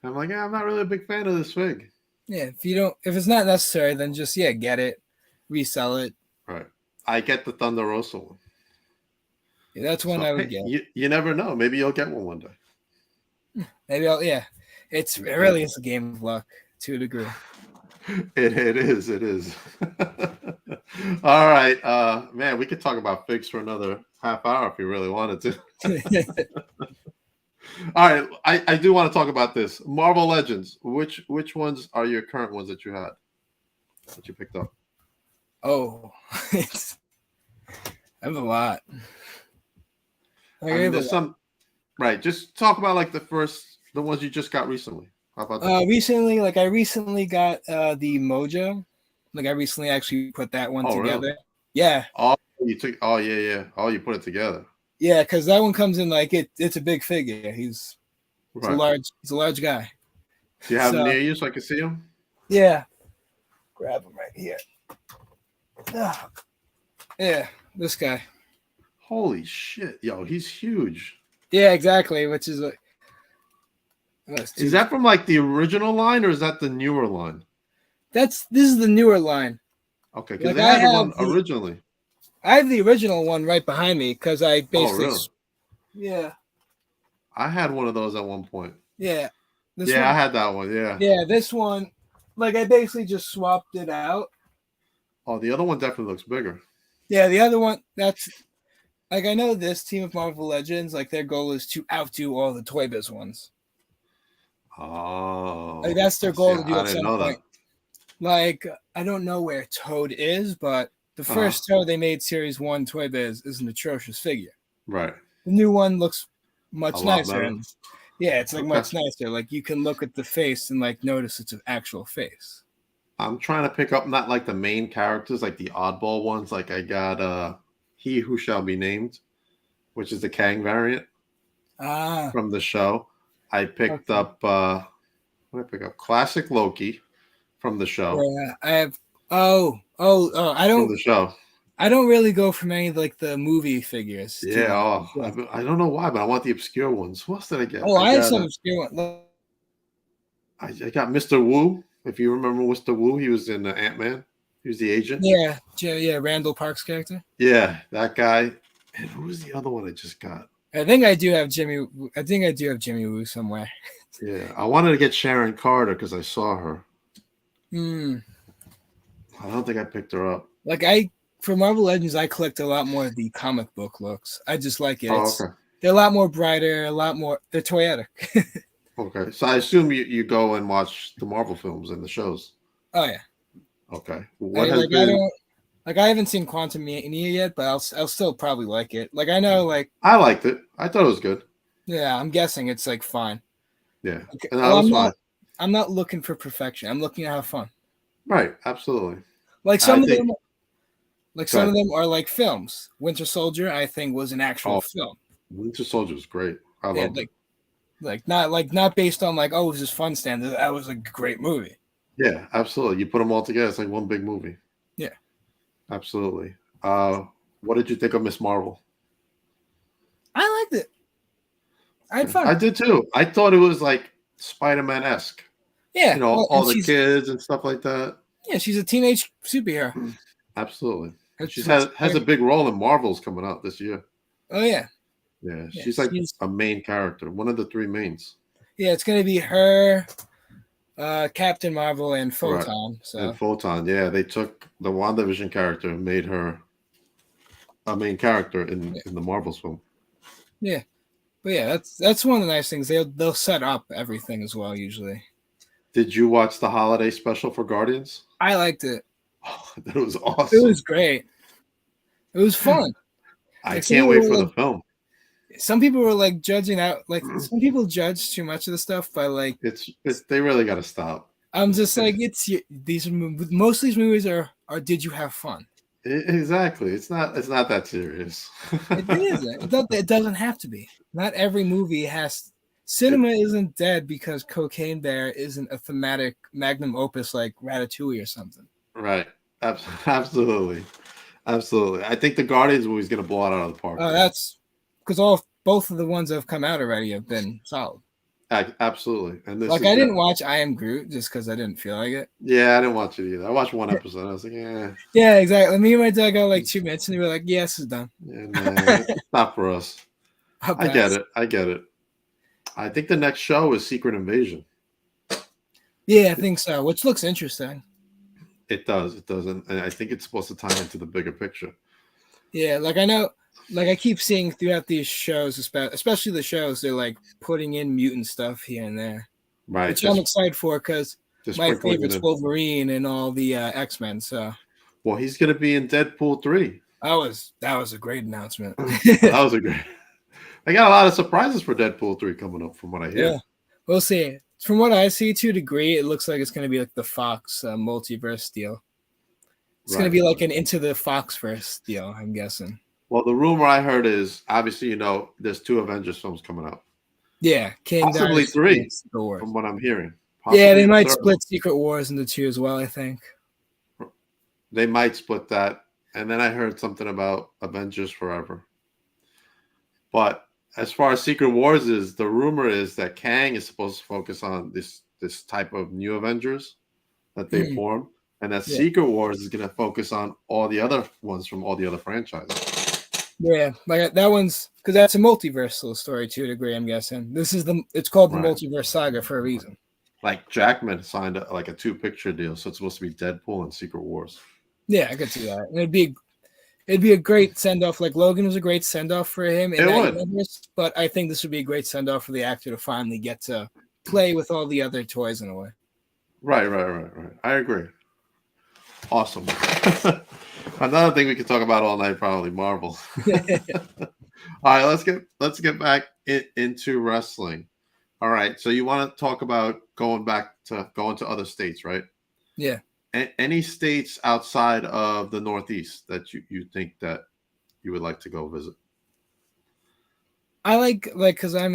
Speaker 1: I'm like, I'm not really a big fan of this fig.
Speaker 2: Yeah, if it's not necessary, then just get it, resell it.
Speaker 1: Right. I get the Thunder Rosa one.
Speaker 2: Yeah, that's one I would get.
Speaker 1: You never know. Maybe you'll get one day.
Speaker 2: Maybe I'll. Yeah, it really is a game of luck to a degree.
Speaker 1: It is. All right, man. We could talk about figs for another half hour if you really wanted to. All right, I do want to talk about this Marvel Legends. Which ones are your current ones that you had that you picked up?
Speaker 2: Oh, I have a lot.
Speaker 1: There's some, right? Just talk about like the ones you just got recently. How about that?
Speaker 2: Recently, like I recently got the Mojo. Like I recently actually put that one together. Really? Yeah.
Speaker 1: Oh, you took. Oh, yeah. Oh, you put it together.
Speaker 2: Yeah, because that one comes in like it's a big figure. He's a large guy.
Speaker 1: Do you have him near you so I can see him?
Speaker 2: Yeah. Grab him right here. Yeah, this guy.
Speaker 1: Holy shit, yo, he's huge.
Speaker 2: Yeah, exactly. Which is like that's
Speaker 1: Is
Speaker 2: too.
Speaker 1: that from like the original line or is that the newer line?
Speaker 2: This is the newer line.
Speaker 1: Okay, because
Speaker 2: Like
Speaker 1: they had one originally.
Speaker 2: I have the original one right behind me because I
Speaker 1: Oh,
Speaker 2: basically.
Speaker 1: really?
Speaker 2: Yeah.
Speaker 1: I had one of those at one point.
Speaker 2: Yeah. This
Speaker 1: Yeah, I
Speaker 2: one.
Speaker 1: had that one. Yeah.
Speaker 2: Yeah, this one. Like I basically just swapped it out.
Speaker 1: Oh, the other one definitely looks bigger.
Speaker 2: Yeah, the other one. That's like I know this team of Marvel Legends. Like their goal is to outdo all the Toy Biz ones. Like
Speaker 1: Oh,
Speaker 2: that's their
Speaker 1: I see.
Speaker 2: goal to do
Speaker 1: I
Speaker 2: at
Speaker 1: didn't
Speaker 2: some
Speaker 1: know
Speaker 2: point.
Speaker 1: that.
Speaker 2: Like I don't know where Toad is, but the
Speaker 1: Uh-huh.
Speaker 2: first Toad they made Series 1 Toy Biz is an atrocious figure.
Speaker 1: Right.
Speaker 2: The new one looks
Speaker 1: A
Speaker 2: much
Speaker 1: lot
Speaker 2: nicer,
Speaker 1: better.
Speaker 2: and yeah, it's like
Speaker 1: Okay.
Speaker 2: much nicer. Like you can look at the face and like notice it's an actual face.
Speaker 1: I'm trying to pick up not like the main characters, like the oddball ones. Like I got He Who Shall Be Named, which is the Kang variant
Speaker 2: Ah,
Speaker 1: from the show. I picked
Speaker 2: okay.
Speaker 1: up what did I pick up? Classic Loki from the show.
Speaker 2: Yeah, I have. Oh!
Speaker 1: From the show.
Speaker 2: I don't really go for many like the movie figures too
Speaker 1: Yeah,
Speaker 2: much.
Speaker 1: oh,
Speaker 2: Yeah.
Speaker 1: I don't know why, but I want the obscure ones. What else did I get?
Speaker 2: Oh, I have some obscure one.
Speaker 1: I got Mr. Wu. If you remember Mr. Wu, he was in Ant-Man. He was the agent.
Speaker 2: Yeah, yeah, Randall Park's character.
Speaker 1: Yeah, that guy. And who was the other one I just got?
Speaker 2: I think I do have Jimmy. I think I do have Jimmy Woo somewhere.
Speaker 1: Yeah, I wanted to get Sharon Carter because I saw her.
Speaker 2: Hmm.
Speaker 1: I don't think I picked her up.
Speaker 2: Like for Marvel Legends, I collect a lot more of the comic book looks. I just like it.
Speaker 1: Oh, okay.
Speaker 2: They're a lot more brighter, a lot more. They're toyetic.
Speaker 1: Okay, so I assume you go and watch the Marvel films and the shows.
Speaker 2: Oh yeah.
Speaker 1: Okay,
Speaker 2: I,
Speaker 1: what has
Speaker 2: like I
Speaker 1: been?
Speaker 2: don't like I haven't seen Quantum Mania yet, but I'll still probably like it. Like I know, like
Speaker 1: I liked it. I thought it was good.
Speaker 2: yeah, I'm guessing it's like fine.
Speaker 1: Yeah,
Speaker 2: Okay.
Speaker 1: and that
Speaker 2: Well,
Speaker 1: was fine.
Speaker 2: I'm not looking for perfection. I'm looking to have fun.
Speaker 1: Right, absolutely.
Speaker 2: Like
Speaker 1: I
Speaker 2: some of
Speaker 1: think.
Speaker 2: them, like
Speaker 1: Go
Speaker 2: some of
Speaker 1: ahead.
Speaker 2: them are like films. Winter Soldier, I think, was an actual
Speaker 1: Oh,
Speaker 2: film.
Speaker 1: Winter Soldier was great. I
Speaker 2: Yeah,
Speaker 1: loved it.
Speaker 2: like not based on like oh, it was just fun stand. That was a great movie.
Speaker 1: Yeah, absolutely. You put them all together, it's like one big movie.
Speaker 2: Yeah,
Speaker 1: Absolutely. What did you think of Miss Marvel?
Speaker 2: I liked it. I had
Speaker 1: I
Speaker 2: fun.
Speaker 1: did too. I thought it was like Spider-Man esque.
Speaker 2: Yeah, well,
Speaker 1: All
Speaker 2: and
Speaker 1: the kids and stuff like that.
Speaker 2: she's a teenage superhero.
Speaker 1: Absolutely. She
Speaker 2: It's
Speaker 1: has a big role in Marvels coming out this year.
Speaker 2: oh yeah,
Speaker 1: Yeah,
Speaker 2: yeah,
Speaker 1: she's like a main character, one of the three mains.
Speaker 2: yeah. It's gonna be her, Captain Marvel, and
Speaker 1: Right.
Speaker 2: Photon. So
Speaker 1: And Photon, yeah, they took the WandaVision character and made her a main character in the Marvels film.
Speaker 2: yeah, but yeah, that's one of the nice things. They'll set up everything as well. Usually,
Speaker 1: Did you watch the holiday special for Guardians?
Speaker 2: I liked it.
Speaker 1: Oh, that was
Speaker 2: It
Speaker 1: awesome.
Speaker 2: was great. It was fun.
Speaker 1: I
Speaker 2: Like
Speaker 1: can't wait for the film.
Speaker 2: some people were like judging out. Like some people judge too much of the stuff by like.
Speaker 1: It's they really got to stop.
Speaker 2: I'm just like these most of these movies are did you have fun?
Speaker 1: Exactly. It's not that serious.
Speaker 2: It isn't. It doesn't have to be. Not every movie has. Cinema isn't dead because Cocaine Bear isn't a thematic magnum opus like Ratatouille or something.
Speaker 1: Right. Absolutely. Absolutely. I think the Guardians movie is going to blow it out of the park.
Speaker 2: That's because both of the ones that have come out already have been solid.
Speaker 1: Absolutely. And this
Speaker 2: Like I didn't watch I Am Groot just because I didn't feel like it.
Speaker 1: Yeah, I didn't watch it either. I watched one episode. I was like, yeah.
Speaker 2: Yeah, exactly. Me and my dad got like 2 minutes, and they were like, "Yes, it's done."
Speaker 1: Yeah, no, it's not for us. I get it. I get it. I think the next show is Secret Invasion.
Speaker 2: Yeah, I think so. Which looks interesting.
Speaker 1: It does. It does. And I think it's supposed to tie into the bigger picture.
Speaker 2: Yeah, like I know, like I keep seeing throughout these shows, especially the shows, they're like putting in mutant stuff here and there.
Speaker 1: Right.
Speaker 2: Which I'm excited for because my favorite's
Speaker 1: in.
Speaker 2: Wolverine and all the X-Men. So,
Speaker 1: well, he's going to be in Deadpool 3.
Speaker 2: That was a great announcement.
Speaker 1: That was a great. I got a lot of surprises for Deadpool 3 coming up, from what I hear.
Speaker 2: Yeah, we'll see. From what I see, to a degree, it looks like it's going to be like the Fox multiverse deal. It's going to be like an Into the Foxverse deal, I'm guessing.
Speaker 1: Well, the rumor I heard is obviously, there's 2 Avengers films coming out.
Speaker 2: Yeah,
Speaker 1: possibly 3, from what I'm hearing.
Speaker 2: Yeah, they might split Secret Wars into 2 as well, I think.
Speaker 1: They might split that. and then I heard something about Avengers Forever. But as far as Secret Wars is, the rumor is that Kang is supposed to focus on this type of new Avengers that they formed, and that
Speaker 2: Yeah.
Speaker 1: Secret Wars is going to focus on all the other ones from all the other franchises.
Speaker 2: Yeah, like that one's because that's a multiversal story to a degree. I'm guessing it's called the Multiverse Saga for a reason.
Speaker 1: Like Jackman signed a 2-picture deal, so it's supposed to be Deadpool and Secret Wars.
Speaker 2: Yeah, I could see that. And it'd be a great send off. Like Logan was a great send off for him in that universe, but I think this would be a great send off for the actor to finally get to play with all the other toys in a way.
Speaker 1: Right. I agree. Awesome. Another thing we could talk about all night, probably Marvel. All right, let's get back into wrestling. All right, so you want to talk about going to other states, right?
Speaker 2: Yeah.
Speaker 1: Any states outside of the Northeast that you think that you would like to go visit?
Speaker 2: I like because I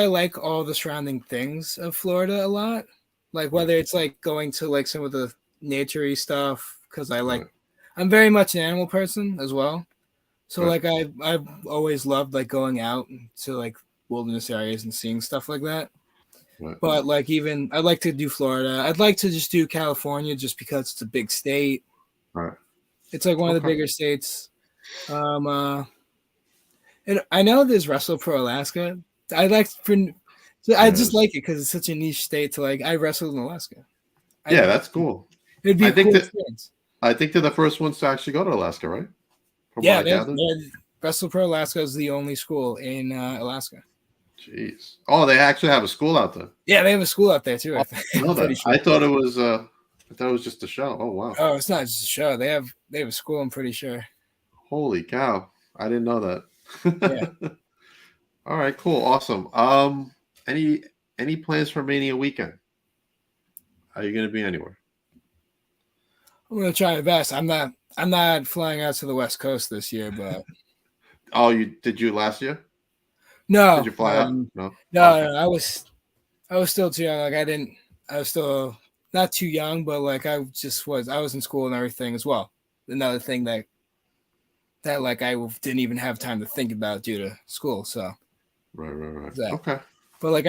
Speaker 2: like all the surrounding things of Florida a lot. Like whether it's like going to like some of the naturey stuff because I'm very much an animal person as well. So like I've always loved like going out to like wilderness areas and seeing stuff like that. But like even I'd like to do Florida. I'd like to just do California just because it's a big state.
Speaker 1: Right.
Speaker 2: It's like one of the bigger states. And I know there's Wrestle Pro Alaska. I just like it because it's such a niche state to like I wrestled in Alaska.
Speaker 1: That's cool.
Speaker 2: It'd be a cool experience.
Speaker 1: I think they're the first ones to actually go to Alaska, right?
Speaker 2: Wrestle Pro Alaska is the only school in Alaska.
Speaker 1: Jeez. Oh, they actually have a school out there.
Speaker 2: Yeah, they have a school out there too.
Speaker 1: I thought it was just a show. Oh wow.
Speaker 2: Oh, it's not just a show. They have a school, I'm pretty sure.
Speaker 1: Holy cow. I didn't know that.
Speaker 2: Yeah.
Speaker 1: All right, cool. Awesome. Any plans for Mania weekend? Are you gonna be anywhere?
Speaker 2: I'm gonna try my best. I'm not flying out to the West Coast this year, but
Speaker 1: did you last year?
Speaker 2: No.
Speaker 1: Did you fly out? No.
Speaker 2: No, I was still too young. Like I was still not too young, but like I was in school and everything as well. Another thing that like I didn't even have time to think about due to school. So
Speaker 1: right.
Speaker 2: Okay. But like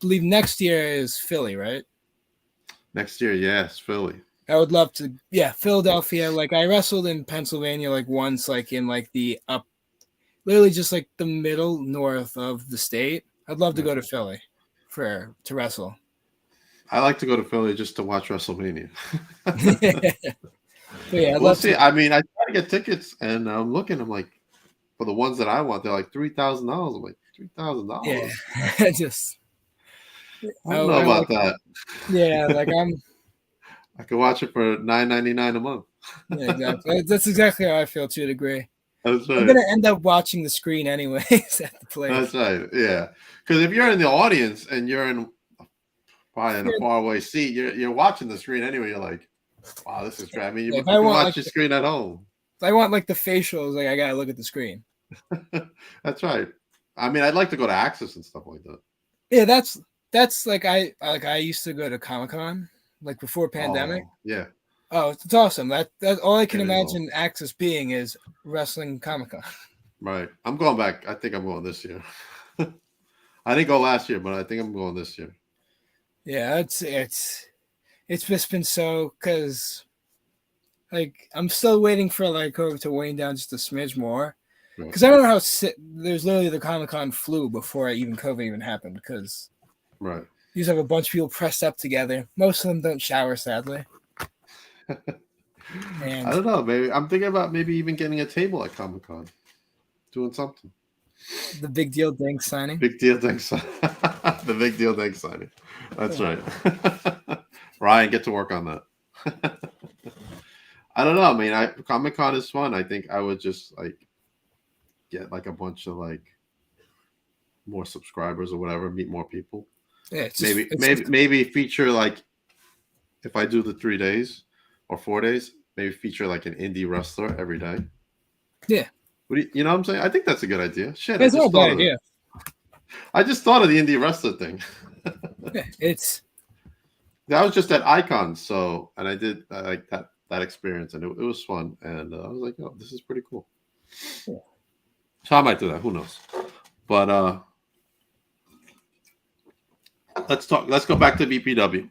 Speaker 2: believe next year is Philly, right?
Speaker 1: Next year, yes, Philly.
Speaker 2: I would love to. Yeah, Philadelphia. Like I wrestled in Pennsylvania like once, like in like the up, literally just like the middle north of the state. I'd love to go to Philly to wrestle.
Speaker 1: I like to go to Philly just to watch WrestleMania.
Speaker 2: Yeah,
Speaker 1: we'll see. I mean, I try to get tickets, and I'm looking. I'm like, for the ones that I want, they're like $3,000. I'm like, $3,000.
Speaker 2: Yeah,
Speaker 1: I don't know about that.
Speaker 2: Yeah, like
Speaker 1: I could watch it for $9.99 a month.
Speaker 2: Yeah, exactly. That's exactly how I feel to a degree.
Speaker 1: That's right.
Speaker 2: I'm gonna end up watching the screen anyways at the place.
Speaker 1: That's right. Yeah, because if you're in the audience and you're probably in a faraway seat, you're watching the screen anyway. You're like, wow, this is great. I mean, you can watch your screen at home.
Speaker 2: If I want like the facials, like I gotta look at the screen.
Speaker 1: That's right. I mean, I'd like to go to Access and stuff like that.
Speaker 2: Yeah, that's like I used to go to Comic-Con like before pandemic.
Speaker 1: Yeah.
Speaker 2: Oh, it's awesome. That's all I can imagine Access being is wrestling Comic-Con.
Speaker 1: Right. I'm going back. I think I'm going this year. I didn't go last year, but I think I'm going this year.
Speaker 2: Yeah, it's just been so because like I'm still waiting for like COVID to wane down just a smidge more. Because I don't know how there's literally the Comic-Con flu before COVID even happened because you just have a bunch of people pressed up together. Most of them don't shower, sadly.
Speaker 1: And I don't know. Maybe I'm thinking about maybe even getting a table at Comic-Con, doing something.
Speaker 2: The big deal Dank signing.
Speaker 1: Big deal Dank signing. The big deal Dank signing. That's right. Ryan, get to work on that. I don't know. I mean, Comic-Con is fun. I think I would just like get like a bunch of like more subscribers or whatever, meet more people. Yeah, maybe feature like if I do the 3 days or 4 days, maybe feature like an indie wrestler every day.
Speaker 2: Yeah.
Speaker 1: You know what I'm saying? I think that's a good idea. Shit,
Speaker 2: that's not a bad idea.
Speaker 1: I just thought of the indie wrestler thing.
Speaker 2: Yeah, that
Speaker 1: was just at Icon, and I did like that experience, and it was fun. And I was like, oh, this is pretty cool.
Speaker 2: Yeah.
Speaker 1: So I might do that. Who knows? But let's talk. Let's go back to VPW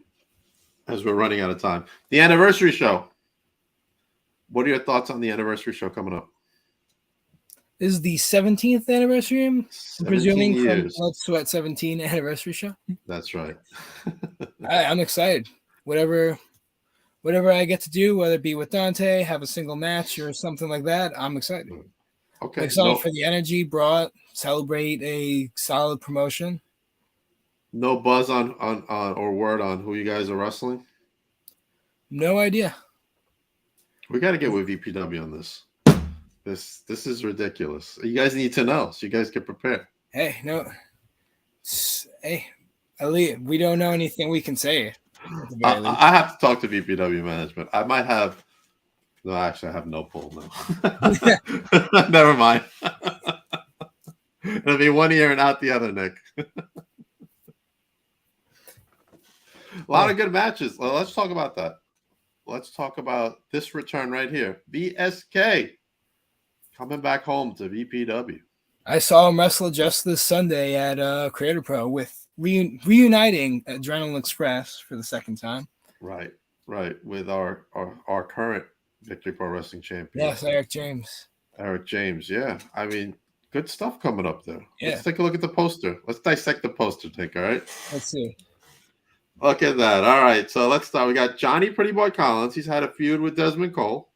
Speaker 1: as we're running out of time. The anniversary show. What are your thoughts on the anniversary show coming up?
Speaker 2: This is the 17th anniversary, I'm presuming,
Speaker 1: years.
Speaker 2: from Let's Sweat 17 anniversary show.
Speaker 1: That's right.
Speaker 2: I'm excited. Whatever I get to do, whether it be with Dante, have a single match or something like that, I'm excited.
Speaker 1: Okay.
Speaker 2: I'm excited for the energy brought, celebrate a solid promotion.
Speaker 1: No buzz on or word on who you guys are wrestling?
Speaker 2: No idea.
Speaker 1: We got to get with VPW on this. This is ridiculous. You guys need to know so you guys can prepare.
Speaker 2: Hey, at least we don't know anything we can say.
Speaker 1: I have to talk to VPW management. I might have. No, actually, I have no pull now. Never mind. It'll be one ear and out the other, Nick. A lot of good matches. Well, let's talk about that. Let's talk about this return right here. BSK coming back home to VPW.
Speaker 2: I saw him wrestle just this Sunday at Creator Pro with reuniting Adrenaline Express for the second time.
Speaker 1: Right. With our current Victory Pro Wrestling champion.
Speaker 2: Yes, Eric James.
Speaker 1: Yeah. I mean, good stuff coming up there.
Speaker 2: Yeah.
Speaker 1: Let's take a look at the poster. Let's dissect the poster, Nick, all right?
Speaker 2: Let's see.
Speaker 1: Look at that. All right, so let's start. We got Johnny Pretty Boy Collins. He's had a feud with Desmond Cole.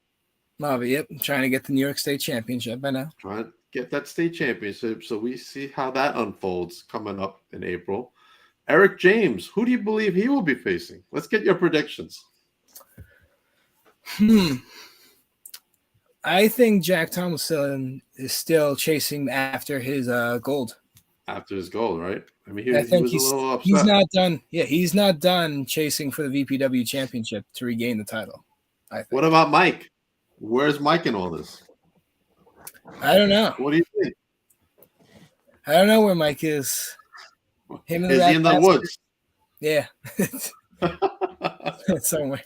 Speaker 2: Yep. Trying to get the New York State Championship by now.
Speaker 1: Trying to get that state championship. So we see how that unfolds coming up in April. Eric James, who do you believe he will be facing? Let's get your predictions.
Speaker 2: I think Jack Tomlinson is still chasing after his gold.
Speaker 1: After his gold, right? I mean,
Speaker 2: I think
Speaker 1: he was a little upset.
Speaker 2: He's not done. Yeah, he's not done chasing for the VPW championship to regain the title. I think.
Speaker 1: What about Mike? Where's Mike in all this?
Speaker 2: I don't know.
Speaker 1: What do you think?
Speaker 2: I don't know where Mike is.
Speaker 1: Is he in the woods?
Speaker 2: Yeah. Somewhere.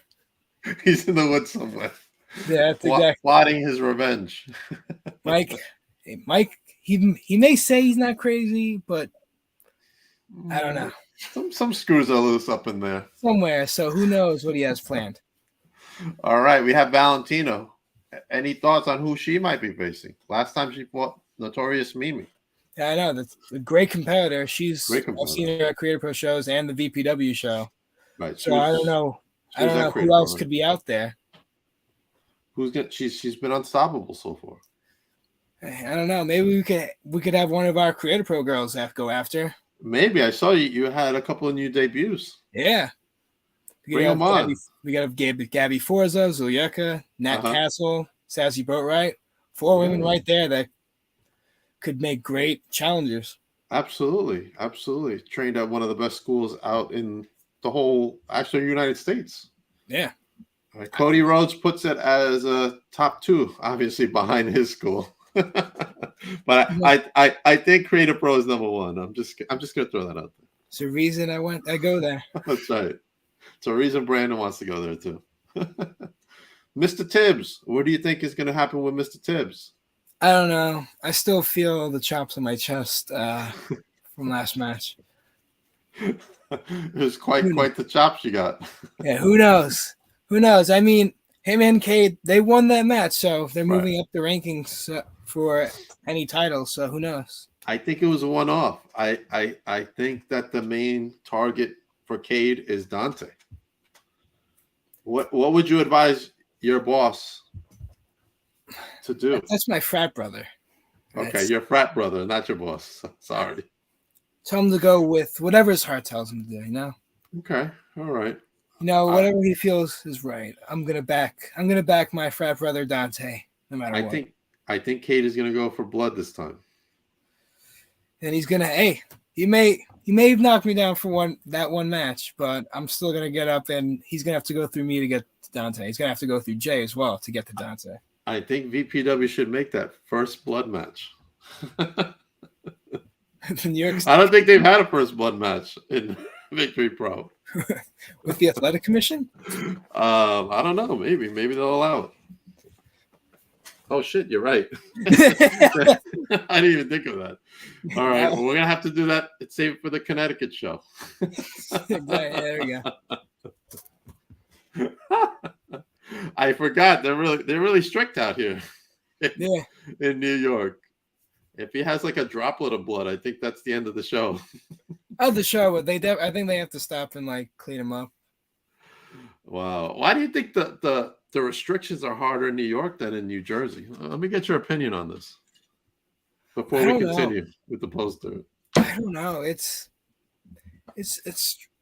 Speaker 1: He's in the woods somewhere.
Speaker 2: Yeah, that's exactly.
Speaker 1: Plotting his revenge.
Speaker 2: Mike, he may say he's not crazy, but I don't know.
Speaker 1: Some screws are loose up in there.
Speaker 2: Somewhere, so who knows what he has planned.
Speaker 1: All right, we have Valentino. Any thoughts on who she might be facing? Last time she fought Notorious Mimi.
Speaker 2: Yeah, I know. That's a great competitor. I've seen her at Creator Pro shows and the VPW show.
Speaker 1: Right.
Speaker 2: So I don't know. I don't know who else could be out there.
Speaker 1: She's been unstoppable so far.
Speaker 2: I don't know. Maybe we could have one of our Creator Pro girls go after.
Speaker 1: Maybe. I saw you had a couple of new debuts.
Speaker 2: Yeah.
Speaker 1: Bring them on.
Speaker 2: We got Gabby Forza, Zulieka, Nat Castle, Sassy Boatwright. 4 women right there that could make great challengers.
Speaker 1: Absolutely. Trained at one of the best schools out in the whole United States.
Speaker 2: Yeah.
Speaker 1: Cody Rhodes puts it as a top 2, obviously behind his school. But I think Creator Pro is number 1. I'm just gonna throw that out there.
Speaker 2: It's the reason I go there.
Speaker 1: That's right. It's a reason Brandon wants to go there too. Mr. Tibbs, what do you think is going to happen with Mr. Tibbs?
Speaker 2: I don't know. I still feel the chops on my chest from last match.
Speaker 1: It was quite the chops you got.
Speaker 2: Yeah, who knows? I mean, him and Cade, they won that match, so they're moving up the rankings for any title. So who knows?
Speaker 1: I think it was a one-off. I think that the main target for Cade is Dante. What would you advise your boss to do?
Speaker 2: That's my frat brother.
Speaker 1: Okay, your frat brother, not your boss. Sorry.
Speaker 2: Tell him to go with whatever his heart tells him to do, you know?
Speaker 1: Okay, all right.
Speaker 2: Whatever he feels is right. I'm gonna back my frat brother Dante, no matter what.
Speaker 1: I think Cade is gonna go for blood this time.
Speaker 2: And he's gonna he may have knocked me down for that one match, but I'm still gonna get up, and he's gonna have to go through me to get to Dante. He's gonna have to go through Jay as well to get to Dante.
Speaker 1: I think VPW should make that first blood match.
Speaker 2: New York State.
Speaker 1: I don't think they've had a first blood match in Victory Pro.
Speaker 2: With the athletic commission?
Speaker 1: I don't know. Maybe they'll allow it. Oh shit, you're right. I didn't even think of that. All right, well, we're gonna have to do that. Save it for the Connecticut show.
Speaker 2: There we
Speaker 1: go. I forgot. They're really strict out here.
Speaker 2: Yeah.
Speaker 1: In New York. If he has like a droplet of blood, I think that's the end of the show.
Speaker 2: Oh, the show. I think they have to stop and like clean him up.
Speaker 1: Wow. Why do you think the restrictions are harder in New York than in New Jersey? Let me get your opinion on this before we continue with the poster.
Speaker 2: I don't know. It's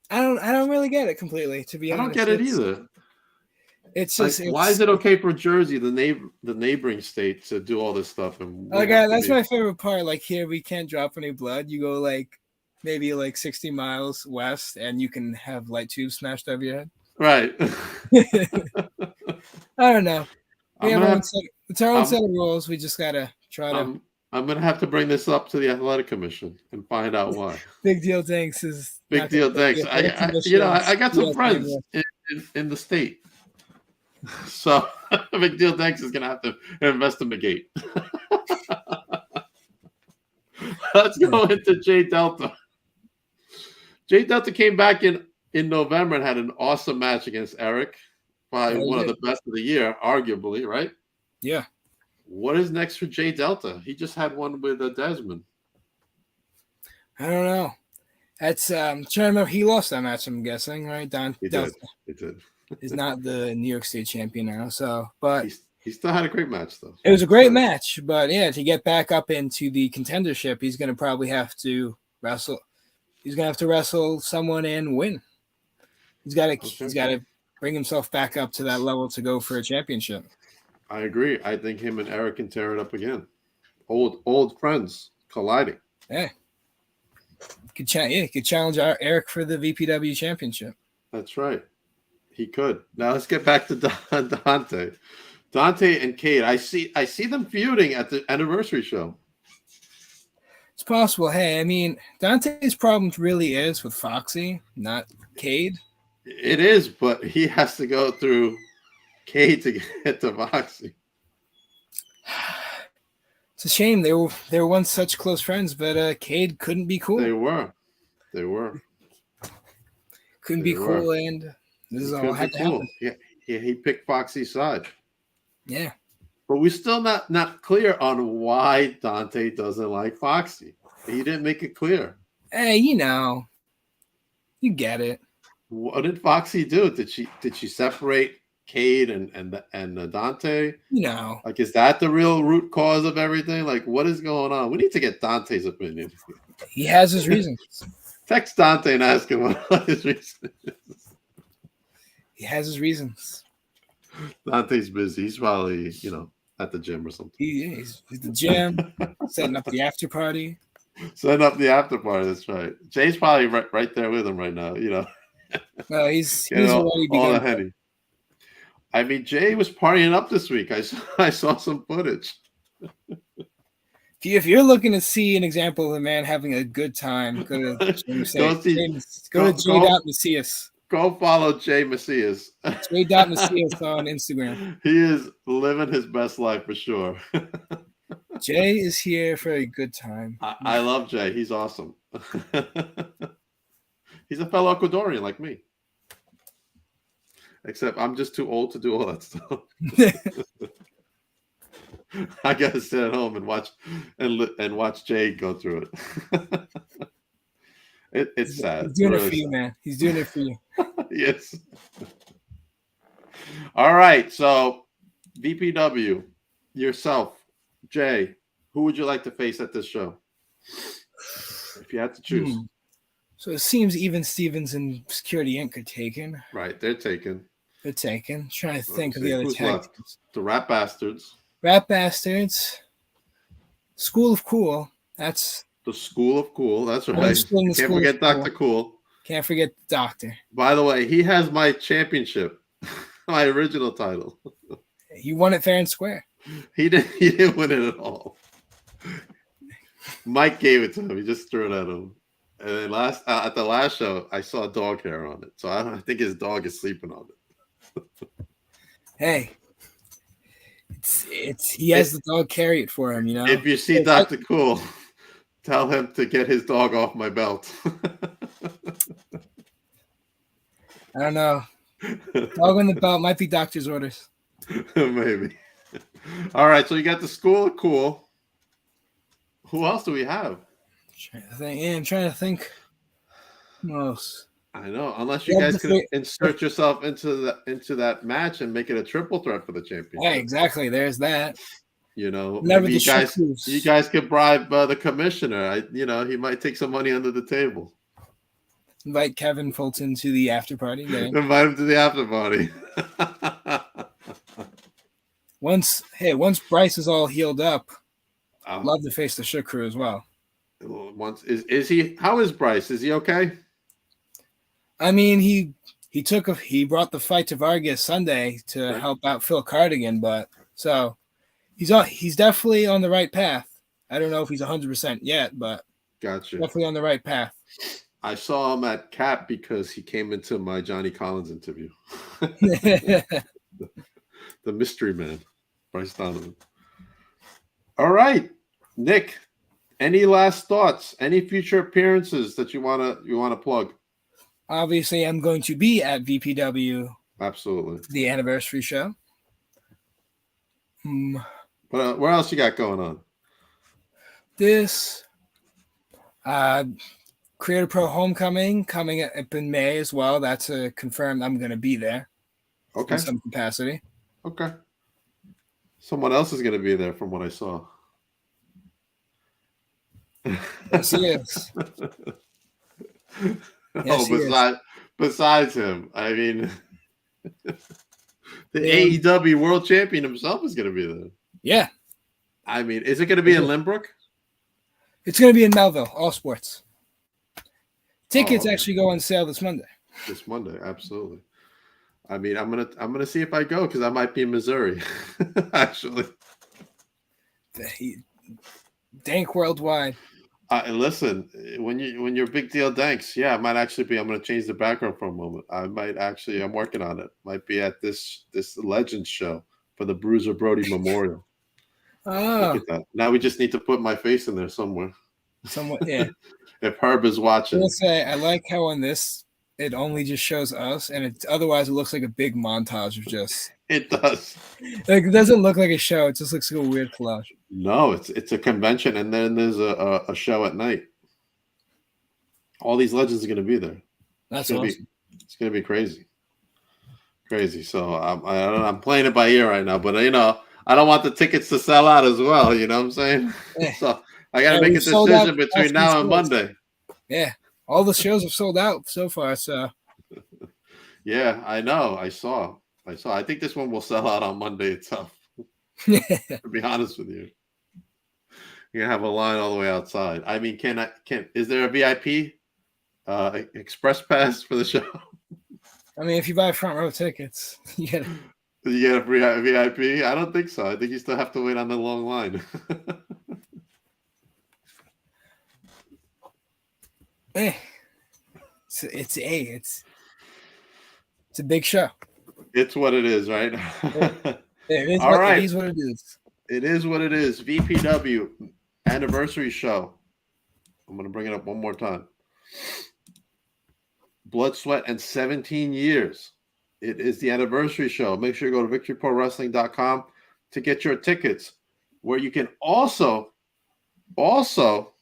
Speaker 2: I don't really get it completely, to be honest.
Speaker 1: I don't get it either.
Speaker 2: It's just
Speaker 1: why is it okay for Jersey, the neighboring state, to do all this stuff? And
Speaker 2: that's my favorite part. Like here, we can't drop any blood. You go like maybe like 60 miles west, and you can have light tubes smashed over your head.
Speaker 1: Right.
Speaker 2: I don't know. It's our own set of rules. We just gotta try to.
Speaker 1: I'm gonna have to bring this up to the athletic commission and find out why.
Speaker 2: Big deal. Thanks. Is
Speaker 1: big deal. Thanks. I got some friends in the state. So Big Deal Thanks is gonna have to investigate. Let's go into Jay Delta. Jay Delta came back in November and had an awesome match against Eric. Probably one of the best of the year, arguably, right?
Speaker 2: Yeah.
Speaker 1: What is next for Jay Delta? He just had one with Desmond.
Speaker 2: I don't know. That's trying to remember. He lost that match, I'm guessing, right?
Speaker 1: He did.
Speaker 2: He's not the New York State champion now, but
Speaker 1: he still had a great match though.
Speaker 2: It was a great match, but yeah, to get back up into the contendership, he's going to probably have to wrestle. He's going to have to wrestle someone and win. He's got to bring himself back up to that level to go for a championship.
Speaker 1: I agree. I think him and Eric can tear it up again. Old friends colliding.
Speaker 2: Yeah. Could challenge Eric for the VPW championship.
Speaker 1: That's right. He could. Now let's get back to Dante. Dante and Cade. I see them feuding at the anniversary show.
Speaker 2: It's possible. Hey, I mean, Dante's problem really is with Foxy, not Cade.
Speaker 1: It is, but he has to go through Cade to get to Foxy.
Speaker 2: It's a shame. They were once such close friends, but Cade couldn't be cool.
Speaker 1: They were.
Speaker 2: Couldn't be cool, and this is all had to happen.
Speaker 1: Yeah, he picked Foxy's side.
Speaker 2: Yeah.
Speaker 1: But we're still not clear on why Dante doesn't like Foxy. He didn't make it clear.
Speaker 2: Hey, you get it.
Speaker 1: What did Foxy do? Did she separate Cade and Dante? Like, is that the real root cause of everything? Like, what is going on? We need to get Dante's opinion.
Speaker 2: He has his reasons.
Speaker 1: Text Dante and ask him what his reason is.
Speaker 2: He has his reasons.
Speaker 1: Dante's busy. He's probably, at the gym or something.
Speaker 2: He's at the gym, setting up the after party.
Speaker 1: Setting up the after party, that's right. Jay's probably right there with him right now,
Speaker 2: Well, he's
Speaker 1: already all the Henny. I mean, Jay was partying up this week. I saw some footage.
Speaker 2: If you're looking to see an example of a man having a good time, go to J.Macias.
Speaker 1: Go follow Jay Macias.
Speaker 2: J.Macias on Instagram.
Speaker 1: He is living his best life for sure.
Speaker 2: Jay is here for a good time.
Speaker 1: I love Jay. He's awesome. He's a fellow Ecuadorian like me. Except I'm just too old to do all that stuff. I gotta sit at home and watch Jay go through it. It's sad.
Speaker 2: He's doing it for you, man. He's doing it for you.
Speaker 1: Yes. All right. So VPW, yourself, Jay, who would you like to face at this show? If you had to choose.
Speaker 2: So it seems even Stevens and Security Inc. are taken.
Speaker 1: Right, they're taken.
Speaker 2: Trying to think of the other tag.
Speaker 1: The Rap Bastards.
Speaker 2: School of Cool. That's
Speaker 1: the School of Cool. That's right. Can't forget Dr. Cool.
Speaker 2: Can't forget the Doctor.
Speaker 1: By the way, he has my championship, my original title.
Speaker 2: He won it fair and square.
Speaker 1: He didn't win it at all. Mike gave it to him. He just threw it at him. And then at the last show, I saw dog hair on it. So I think his dog is sleeping on it.
Speaker 2: Hey, it's he has the dog carry it for him, you know.
Speaker 1: If you see Dr. Cool, tell him to get his dog off my belt.
Speaker 2: I don't know. Dog on the belt might be doctor's orders.
Speaker 1: Maybe. All right, so you got the School of Cool. Who else do we have?
Speaker 2: I'm trying to think. Who else?
Speaker 1: I know, unless you guys can insert yourself into that match and make it a triple threat for the championship.
Speaker 2: Yeah, exactly. There's that.
Speaker 1: You know, maybe you guys could bribe the commissioner. He might take some money under the table.
Speaker 2: Invite Kevin Fulton to the after party.
Speaker 1: Invite him to the after party.
Speaker 2: Once Bryce is all healed up, I'd love to face the Shook Crew as well.
Speaker 1: Is he? How is Bryce? Is he okay?
Speaker 2: I mean, he brought the fight to Vargas Sunday to help out Phil Cardigan, but so he's definitely on the right path. I don't know if he's 100% yet, but
Speaker 1: gotcha.
Speaker 2: Definitely on the right path.
Speaker 1: I saw him at CAP because he came into my Johnny Collins interview. The mystery man, Bryce Donovan. All right, Nick. Any last thoughts? Any future appearances that you wanna plug?
Speaker 2: Obviously, I'm going to be at VPW.
Speaker 1: Absolutely.
Speaker 2: The anniversary show.
Speaker 1: But where else you got going on?
Speaker 2: This Creator Pro Homecoming coming up in May as well. That's confirmed. I'm going to be there.
Speaker 1: Okay.
Speaker 2: In some capacity.
Speaker 1: Okay. Someone else is going to be there from what I saw.
Speaker 2: Yes, he is. Yes,
Speaker 1: besides him, I mean, the AEW World Champion himself is going to be there.
Speaker 2: Yeah.
Speaker 1: I mean, is it going to be in Limbrook?
Speaker 2: It's going to be in Melville, all sports. Tickets actually go on sale this Monday.
Speaker 1: This Monday, absolutely. I mean, I'm gonna see if I go because I might be in Missouri, actually.
Speaker 2: Dank worldwide.
Speaker 1: Listen, when you're Big Deal Danks, yeah, I might actually be. I'm gonna change the background for a moment. I'm working on it. Might be at this Legends show for the Bruiser Brody Memorial.
Speaker 2: Oh,
Speaker 1: look at that! Now we just need to put my face in there somewhere.
Speaker 2: Somewhat, yeah.
Speaker 1: If Herb is watching,
Speaker 2: I will say I like how on this it only just shows us, and otherwise it looks like a big montage of just.
Speaker 1: It does.
Speaker 2: Like it doesn't look like a show. It just looks like a weird collage.
Speaker 1: No, it's a convention, and then there's a show at night. All these legends are going to be there.
Speaker 2: That's awesome.
Speaker 1: It's going to be crazy. So I'm playing it by ear right now, but I don't want the tickets to sell out as well. You know what I'm saying? Yeah. So I got to make a decision between now and Monday.
Speaker 2: Yeah, all the shows have sold out so far. So.
Speaker 1: Yeah, I know. I saw. I think this one will sell out on Monday itself. To be honest with you, you're gonna have a line all the way outside. I mean, is there a VIP express pass for the show?
Speaker 2: I mean, if you buy front row tickets, you get
Speaker 1: a free VIP. I don't think so. I think you still have to wait on the long line.
Speaker 2: It's a big show.
Speaker 1: It's what it is, right?
Speaker 2: It is
Speaker 1: all right.
Speaker 2: It is what it is.
Speaker 1: It is what it is. VPW anniversary show. I'm going to bring it up one more time. Blood, Sweat, and 17 years. It is the anniversary show. Make sure you go to victoryprowrestling.com to get your tickets, where you can also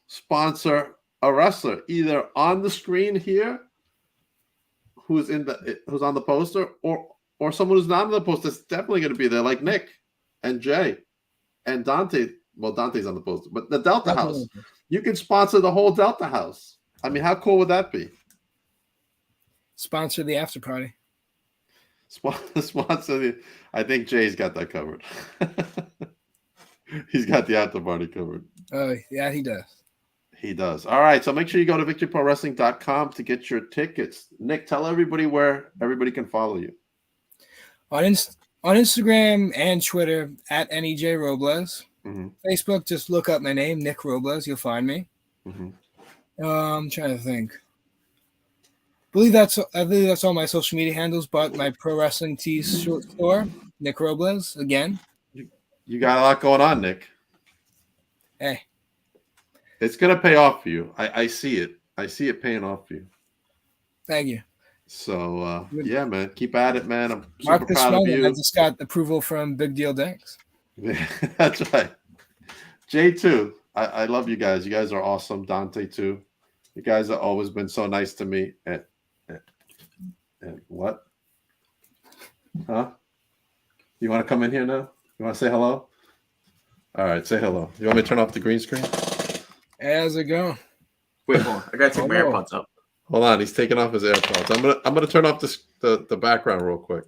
Speaker 1: sponsor a wrestler either on the screen here, who's on the poster, or someone who's not on the poster that's definitely going to be there, like Nick and Jay and Dante. Well, Dante's on the poster, but the Delta House. You can sponsor the whole Delta House. I mean, how cool would that be?
Speaker 2: Sponsor the after party.
Speaker 1: Sponsor I think Jay's got that covered. He's got the after party covered.
Speaker 2: Oh, yeah, he does.
Speaker 1: He does. All right, so make sure you go to victoryprowrestling.com to get your tickets. Nick, tell everybody where everybody can follow you.
Speaker 2: On Instagram and Twitter at NEJ Robles. Mm-hmm. Facebook, just look up my name, Nick Robles. You'll find me.
Speaker 1: Mm-hmm.
Speaker 2: I'm trying to think. I believe that's all my social media handles, but my pro wrestling tees short store, Nick Robles, again.
Speaker 1: You got a lot going on, Nick.
Speaker 2: Hey,
Speaker 1: It's gonna pay off for you. I see it. I see it paying off for you.
Speaker 2: thank you.
Speaker 1: So yeah, man, keep at it, man. I'm super
Speaker 2: Mark this
Speaker 1: proud of
Speaker 2: moment.
Speaker 1: you.
Speaker 2: I just got approval from Big Deal Danks.
Speaker 1: That's right. Jay too. I love you guys. You guys are awesome. Dante too. You guys have always been so nice to me. And what? Huh? You want to come in here now? You want to say hello? All right, say hello. You want me to turn off the green screen?
Speaker 2: Hey, how's it going?
Speaker 3: Wait, hold on. I gotta take my AirPods up.
Speaker 1: Hold on, he's taking off his AirPods. I'm gonna turn off the background real quick.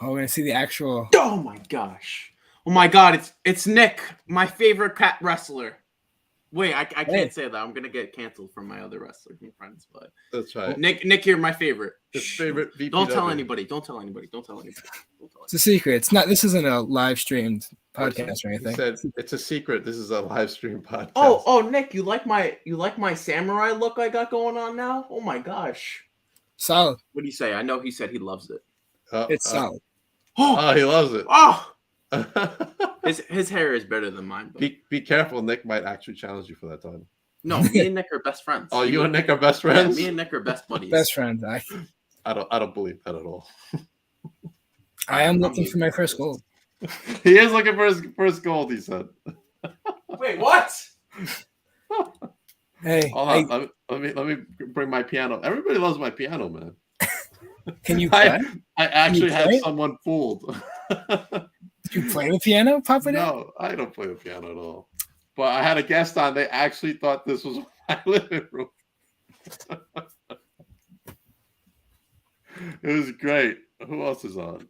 Speaker 2: Oh, we're gonna see the actual.
Speaker 3: Oh my gosh! Oh my god! It's Nick, my favorite cat wrestler. Wait, I can't say that. I'm gonna get canceled from my other wrestler friends. But
Speaker 1: That's right.
Speaker 3: Nick, you're my favorite.
Speaker 1: His favorite VPW.
Speaker 3: Don't tell anybody. Don't tell anybody. Don't tell anybody.
Speaker 2: It's a secret. It's not. This isn't a live streamed podcast or anything.
Speaker 1: He said it's a secret. This is a live stream podcast.
Speaker 3: Oh, Nick, you like my samurai look I got going on now? Oh my gosh!
Speaker 2: Solid.
Speaker 3: What do you say? I know he said he loves it.
Speaker 2: It's solid.
Speaker 1: Oh, he loves it.
Speaker 3: Oh, his hair is better than mine. But...
Speaker 1: Be careful. Nick might actually challenge you for that title.
Speaker 3: No, me and Nick are best friends.
Speaker 1: Oh, you and Nick are best friends?
Speaker 3: Yeah, me and Nick are best buddies.
Speaker 2: Best friends.
Speaker 1: I don't believe that at all.
Speaker 2: I am looking for my first gold.
Speaker 1: He is looking for his first gold, he said.
Speaker 3: Wait, what?
Speaker 2: Hey,
Speaker 1: hold on. Let me bring my piano. Everybody loves my piano, man.
Speaker 2: Can you play?
Speaker 1: I actually had someone fooled.
Speaker 2: Did you play the piano, Papa?
Speaker 1: No, I don't play the piano at all. But I had a guest on. They actually thought this was my living room. It was great. Who else is on?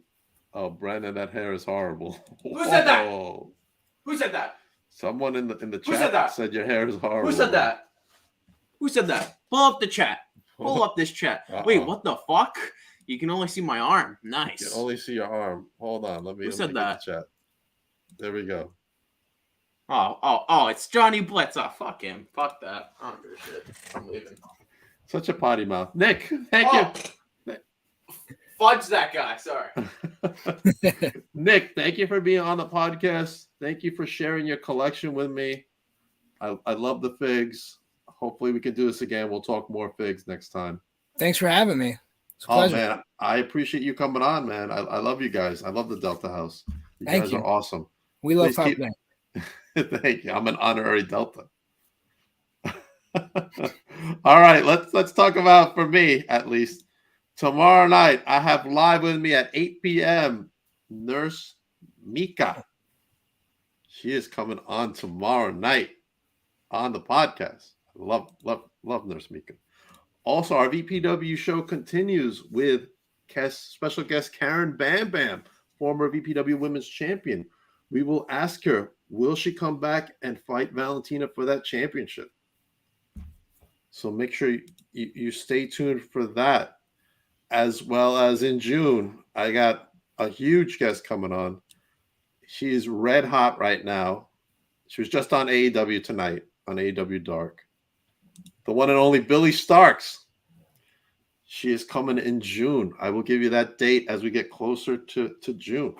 Speaker 1: Oh, Brandon, that hair is horrible.
Speaker 3: Who said that?
Speaker 1: Oh.
Speaker 3: Who said that?
Speaker 1: Someone in the
Speaker 3: Who
Speaker 1: chat said your hair is horrible.
Speaker 3: Who said that? Who said that? Pull up the chat. Pull up this chat. Wait, what the fuck? You can only see my arm. Nice.
Speaker 1: You can only see your arm. Hold on. Let me
Speaker 3: said that?
Speaker 1: The chat. There we go.
Speaker 3: Oh, it's Johnny Blitz. Oh, fuck him. Fuck that. I don't give a shit. I'm leaving.
Speaker 1: Such a potty mouth. Nick, thank you.
Speaker 3: Fudge that guy. Sorry.
Speaker 1: Nick, thank you for being on the podcast. Thank you for sharing your collection with me. I love the figs. Hopefully we can do this again. We'll talk more figs next time.
Speaker 2: Thanks for having me. It's a pleasure.
Speaker 1: Man, I appreciate you coming on, man. I love you guys. I love the Delta House. You guys are awesome.
Speaker 2: We love Pop Nick.
Speaker 1: Thank you. I'm an honorary Delta. All right, let's talk about, for me at least, tomorrow night. I have live with me at 8 p.m. Nurse Mika. She is coming on tomorrow night on the podcast. I love Nurse Mika. Also, our VPW show continues with special guest Karen Bam Bam, former VPW Women's Champion. We will ask her, will she come back and fight Valentina for that championship? So make sure you stay tuned for that. As well as in June, I got a huge guest coming on. She is red hot right now. She was just on AEW tonight, on AEW Dark. The one and only Billy Starks. She is coming in June. I will give you that date as we get closer to June.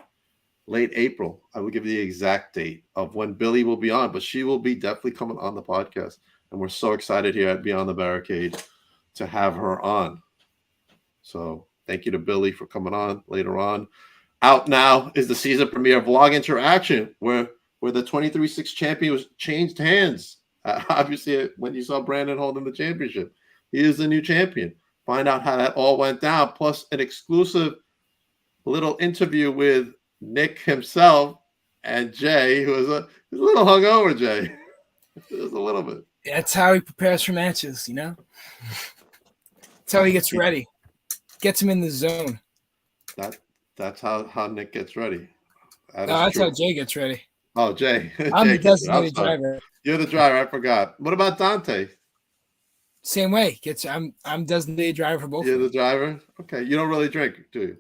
Speaker 1: Late April. I will give you the exact date of when Billy will be on, but she will be definitely coming on the podcast. And we're so excited here at Beyond the Barricade to have her on. So thank you to Billy for coming on later on. Out now is the season premiere of Vlog Interaction, where the 23-6 champion was changed hands. Obviously, when you saw Brandon holding the championship, he is the new champion. Find out how that all went down, plus an exclusive little interview with Nick himself and Jay, who is a little hungover, Jay. Just a little bit.
Speaker 2: That's how he prepares for matches, you know? That's how he gets ready. Gets him in the zone.
Speaker 1: That's how Nick gets ready.
Speaker 2: That's how Jay gets ready.
Speaker 1: Oh, Jay.
Speaker 2: I'm the designated driver.
Speaker 1: You're the driver. I forgot. What about Dante?
Speaker 2: Same way. I'm designated driver for both.
Speaker 1: You're the driver? Okay. You don't really drink, do you?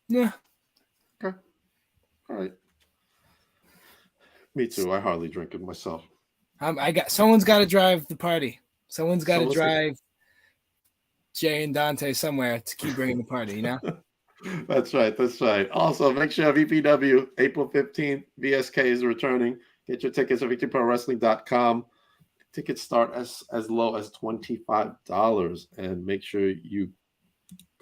Speaker 2: Yeah.
Speaker 1: Okay. All right. Me too. I hardly drink it myself.
Speaker 2: Someone's got to drive the party. Someone's got to
Speaker 1: Someone's-
Speaker 2: drive Jay and Dante somewhere to keep bringing the party.
Speaker 1: That's right. That's right. Also, make sure VPW April 15th. VSK is returning. Get your tickets at VictoryProWrestling.com. Tickets start as low as $25, and make sure you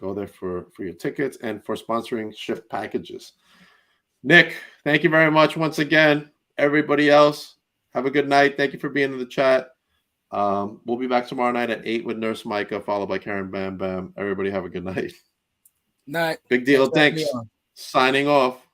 Speaker 1: go there for your tickets and for sponsoring ship packages. Nick, thank you very much once again. Everybody else, have a good night. Thank you for being in the chat. We'll be back tomorrow night at 8 with Nurse Micah, followed by Karen Bam Bam. Everybody have a good night.
Speaker 2: Night.
Speaker 1: Big deal. Thanks. Signing off.